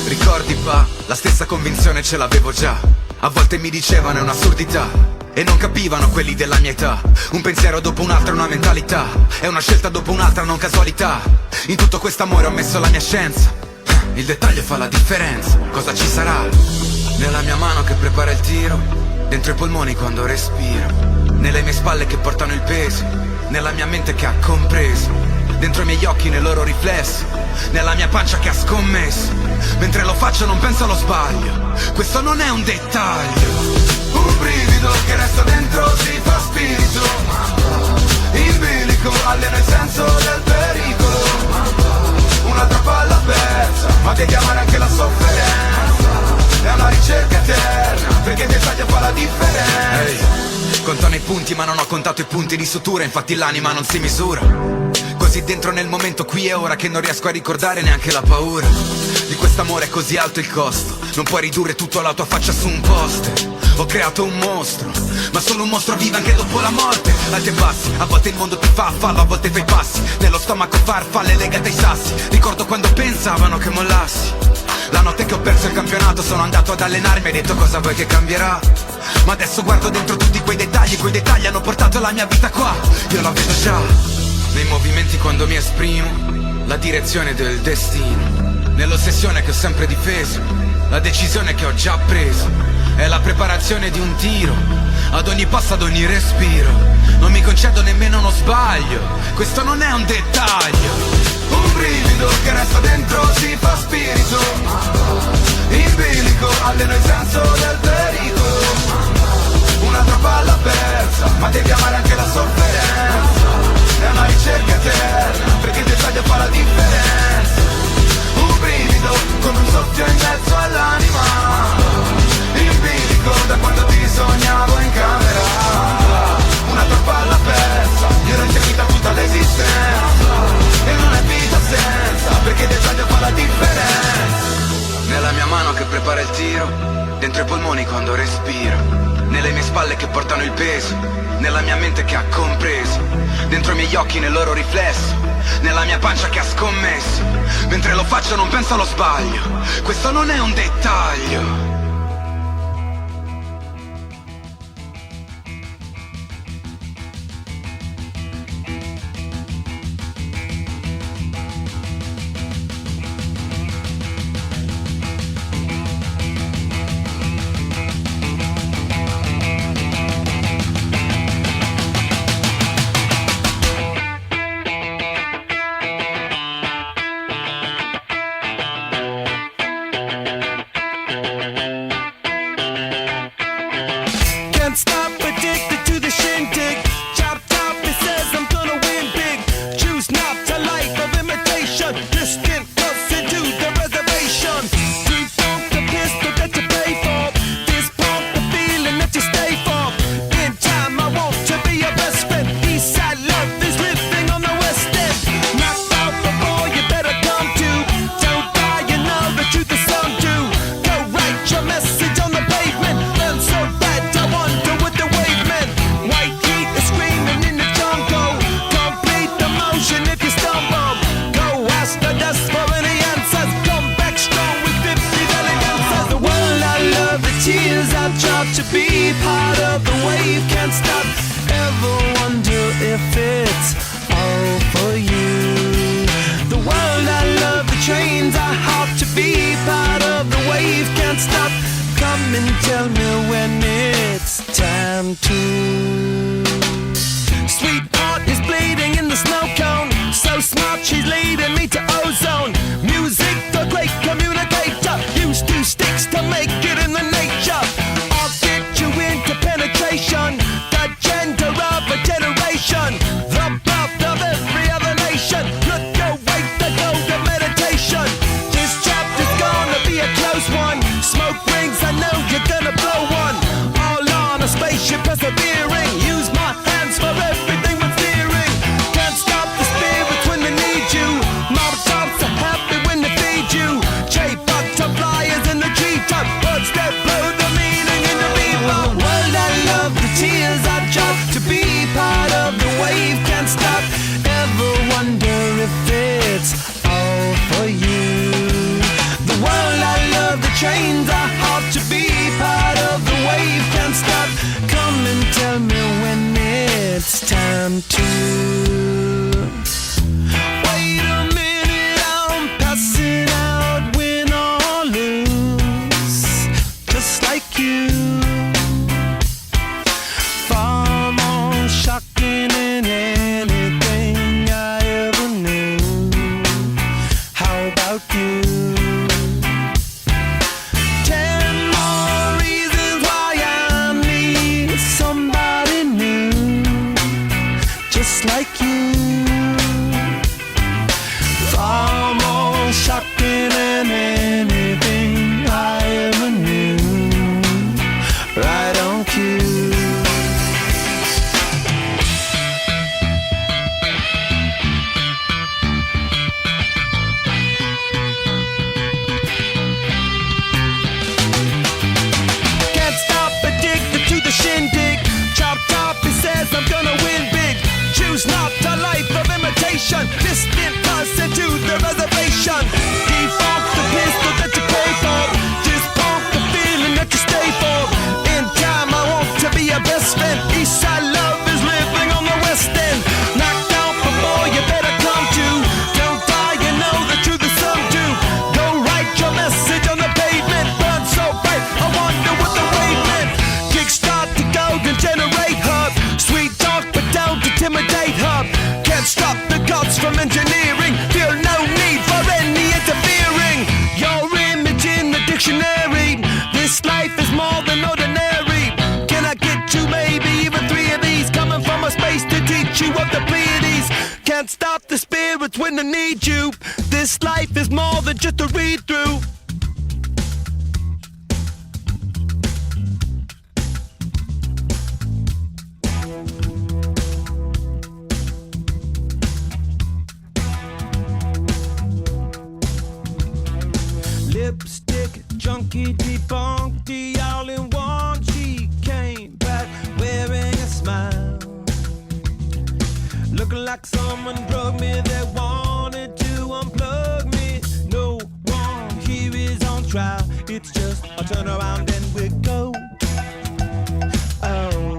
Ricordi fa, la stessa convinzione ce l'avevo già. A volte mi dicevano è un'assurdità e non capivano quelli della mia età. Un pensiero dopo un altro, una mentalità. È una scelta dopo un'altra, non casualità. In tutto quest'amore ho messo la mia scienza. Il dettaglio fa la differenza. Cosa ci sarà? Nella mia mano che prepara il tiro, dentro i polmoni quando respiro, nelle mie spalle che portano il peso, nella mia mente che ha compreso, dentro i miei occhi nei loro riflessi, nella mia pancia che ha scommesso. Mentre lo faccio non penso allo sbaglio. Questo non è un dettaglio. Un brivido che resta dentro si fa spirito. In bilico allena il senso del pericolo. Un'altra palla persa, ma devi amare anche la sofferenza. È una ricerca eterna, perché il dettaglio fa la differenza. Hey, contano i punti ma non ho contato i punti di sutura. Infatti l'anima non si misura. Così dentro nel momento qui e ora che non riesco a ricordare neanche la paura. Di quest'amore è così alto il costo. Non puoi ridurre tutto alla tua faccia su un poster. Ho creato un mostro, ma solo un mostro vive anche dopo la morte. Alti e bassi, a volte il mondo ti fa fallo, a volte fai passi. Nello stomaco farfalle legate ai sassi. Ricordo quando pensavano che mollassi. La notte che ho perso il campionato sono andato ad allenarmi e detto cosa vuoi che cambierà. Ma adesso guardo dentro tutti quei dettagli hanno portato la mia vita qua. Io la vedo già, nei movimenti quando mi esprimo, la direzione del destino. Nell'ossessione che ho sempre difeso, la decisione che ho già preso. È la preparazione di un tiro, ad ogni passo, ad ogni respiro. Non mi concedo nemmeno uno sbaglio, questo non è un dettaglio. Un brivido che resta dentro si fa spirito. In bilico allena il senso del pericolo. Un'altra palla persa, ma devi amare anche la sofferenza. È una ricerca eterna, perché il dettaglio fa la differenza. Un brivido come un soffio in mezzo all'anima. In bilico da quando ti sognavo in camera. Un'altra palla persa, io l'ho inseguita tutta l'esistenza. E non è vita senza, perché il dettaglio fa la differenza. Nella mia mano che prepara il tiro, dentro i polmoni quando respiro, nelle mie spalle che portano il peso, nella mia mente che ha compreso, dentro i miei occhi nei loro riflessi, nella mia pancia che ha scommesso. Mentre lo faccio non penso allo sbaglio, questo non è un dettaglio. On the job to be part of the wave. Can't stop, ever wonder if it's all for you. The world I love, the trains I hop to be part of the wave. Can't stop, come and tell me when it's time to. Sweetheart is bleeding in the snow cone. So smart, she's leading me to ozone. Music, the great communicator. Use two sticks to make it in the nature. I'll get you into penetration. The gender of a generation. The birth of every other nation. Look your way to go to meditation. This chapter's gonna be a close one. Smoke rings, I know you're gonna blow one. All on a spaceship persevering. Use my hands for everything but steering. Can't stop the spirits when they need you. Mob tops are happy when they feed you. J-butterflies in the G-top. Words that blow the meaning in the people. World I love, the tears I drop to be part of the wave. Can't stop, ever wonder if it's all for you. The world I love, the trains I hop to be part of the wave. Can't stop, come and tell me when it's time to. Wait a minute, I'm passing out, win or lose, just like you. Far more shocking than anything I ever knew. How about you? 10 more reasons why I need somebody new, just like you. Far more shocking than anything I ever knew. Right on cue. Can't stop, addicted to the shindig. Chop top, he says I'm gonna win big. Choose not a life of imitation. Distant person to the reservation. Default the pistol that you pay for. Just pump the feeling that you stay for. In time I want to be your best friend. Eastside love is living on the west end. Knocked out before you better come to. Don't die, you know the truth is some do. Go write your message on the pavement. Burn so bright, I wonder what the wave meant. Kickstart the golden generate hub. Sweet talk but don't intimidate hub. Can't stop the gods from engineering. Feel no need for any interfering. Your image in the dictionary. This life is more than ordinary. Can I get you maybe even 3 of these? Coming from a space to teach you of the Pleiades. Can't stop the spirits when they need you. This life is more than just a read through. Lipstick, junkie, debunked, all in one. She came back wearing a smile, looking like someone drugged me. They wanted to unplug me. No one here is on trial. It's just a turn around and we go. Oh,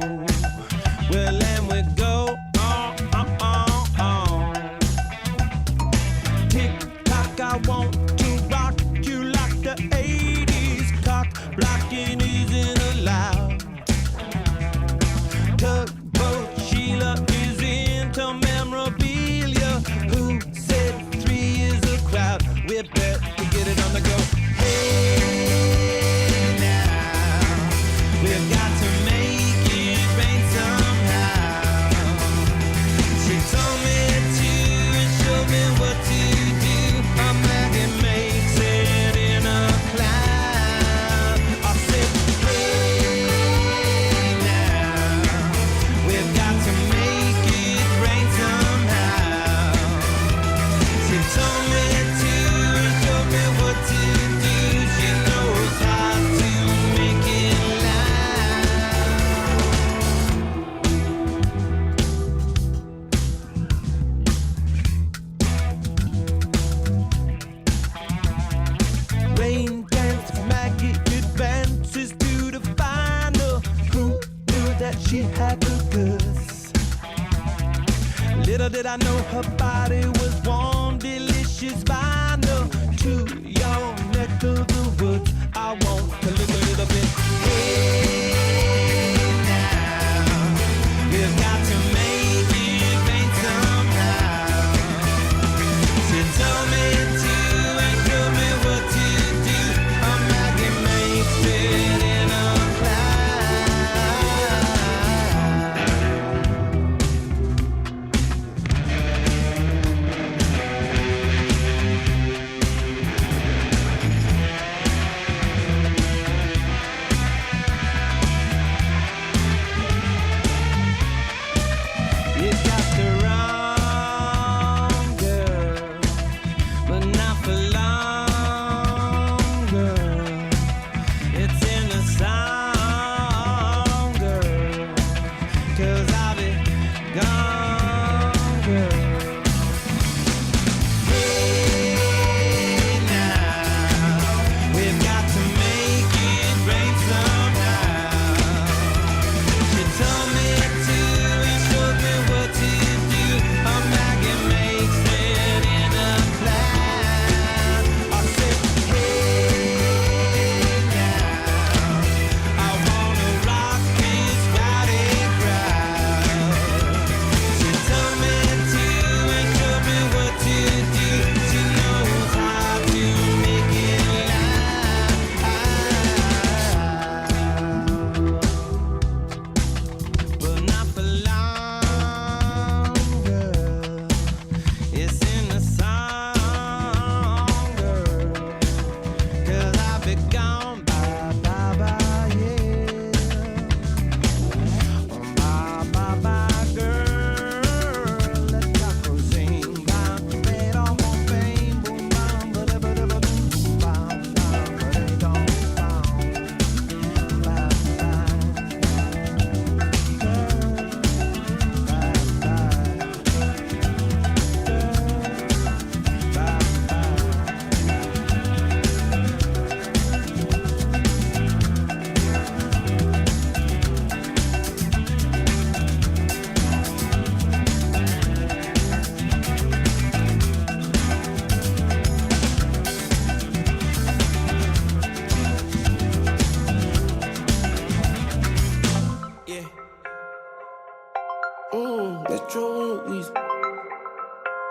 well, and we go. Tick tock, I want to rock you like the 80s. Cock blocking isn't allowed. Tugboat Sheila is into memorabilia. Who said 3 is a crowd? We better get it on the go. Hey now, we've got to make it rain somehow. She told me to and showed me what to do. I'm glad it makes it in a cloud. I said, hey now, we've got to make it rain somehow. She told me to and showed me what to do. She knows how to make it loud. she had the goods. Little did I know her body was warm, delicious vinyl to your neck of the woods. I want to look a little bit. Hey now, we've got to make it rain somehow. She told me to and told me what to do. A maggot makes it in a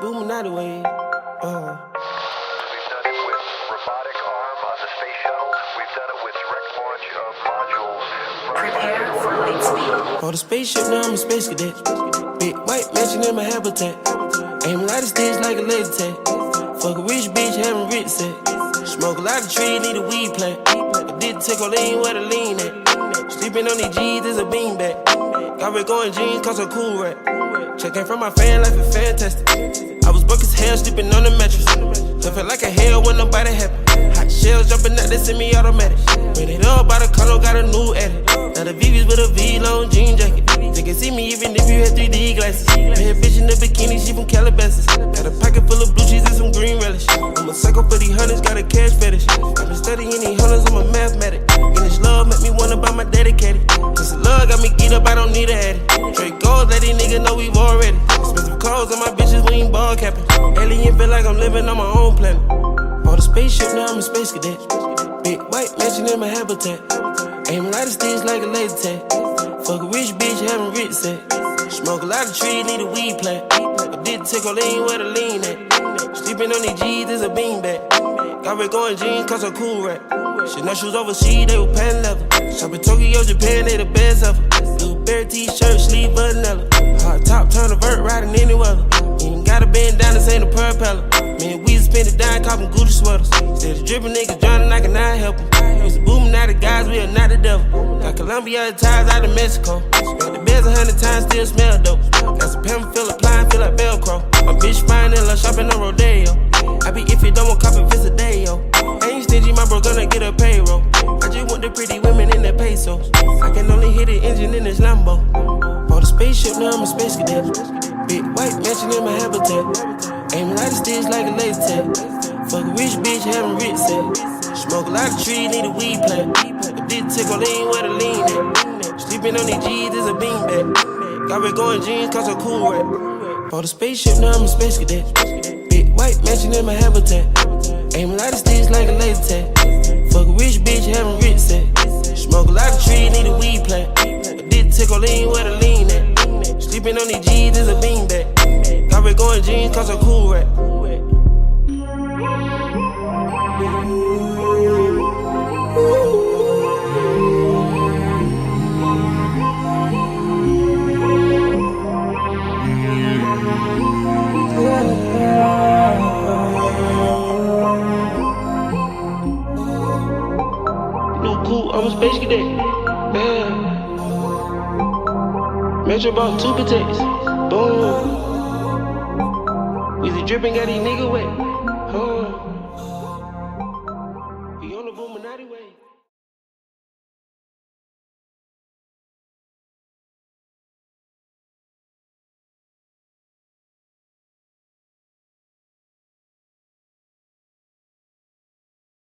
Umana Reyer On the spaceship, now I'm a space cadet. Big white mansion in my habitat. Aim a lot of sticks like a laser tag. Fuck a rich bitch, having rich set. Smoke a lot of trees, need a weed plant. I did take a lean where the lean at. Sleeping on these G's is a beanbag. Got red going jeans, cause I'm cool rat. Checking from my fan life is fantastic. I was broke as hell, sleeping on the mattress. So felt like a hell when nobody happy. Hot shells jumping out, they semi-automatic. When it all by the color, got a new edit. Now the VV's with a V-long jean jacket. They can see me even if you had 3D glasses. Bad bitch in the bikini, she from Calabasas. Got a pocket full of blue cheese and some green relish. I'm a psycho for these hunters, got a cash fetish. I've been studying these hunters, I'm a mathematic. And this love make me wanna buy my dedicated. This love got me geeked up, I don't need a addy. Straight gold, let these niggas know we've already. Expensive clothes on my bitches, we ain't ball capping. Alien feel like I'm living on my own planet. Bought a spaceship, now I'm a space cadet. Big white mansion in my habitat. Aim a lot of sticks like a laser tag. Fuck a rich bitch, having rich set. Smoke a lot of trees, need a weed plant. I did take a lean where the lean at. Sleeping on these G's is a beanbag. Got red going jeans, cause I'm cool rat. Chanel shoes overseas, they were pan leather. Shop in Tokyo, Japan, they the best ever. Blue bear t-shirt, sleeve vanilla. Hot top, turn a vert, riding any weather. Ain't gotta bend down, this ain't a propeller. Man, we spend it down, copping Gucci sweaters. Instead of dripping niggas drowning, I cannot help them. Used to booming out the guys, we are not the devil. Got Colombia ties out of Mexico. Got the beds 100 times, still smell dope. Got some pimp, feel applying, feel like Velcro. My bitch fine and love shopping on Rodeo. I be if you don't want copy, visit day, yo. I ain't stingy, my bro gonna get a payroll. I just want the pretty women in their pesos. I can only hit the engine in this Lambo. Bought a spaceship, now I'm a space cadet. Big white mansion in my habitat. Aim a lot of sticks like a laser tag. Fuck a rich bitch, having rich set. Smoke a lot of trees, need a weed plant. I did take a lean where the lean at. Sleeping on these G's is a beanbag. Got red going jeans cause I'm cool rap. Bought a spaceship, now I'm a space cadet. Big white mansion in my habitat. Aim a lot of sticks like a laser tag. Fuck a rich bitch, having rich set. Smoke a lot of trees, need a weed plant. A dick tickle lean where the lean at. Sleeping on these G's is a beanbag. Got red going jeans cause I'm cool rap. I'm a space cadet, yeah. Metro bought 2 protects, boom. Weezy dripping, got these niggas wet.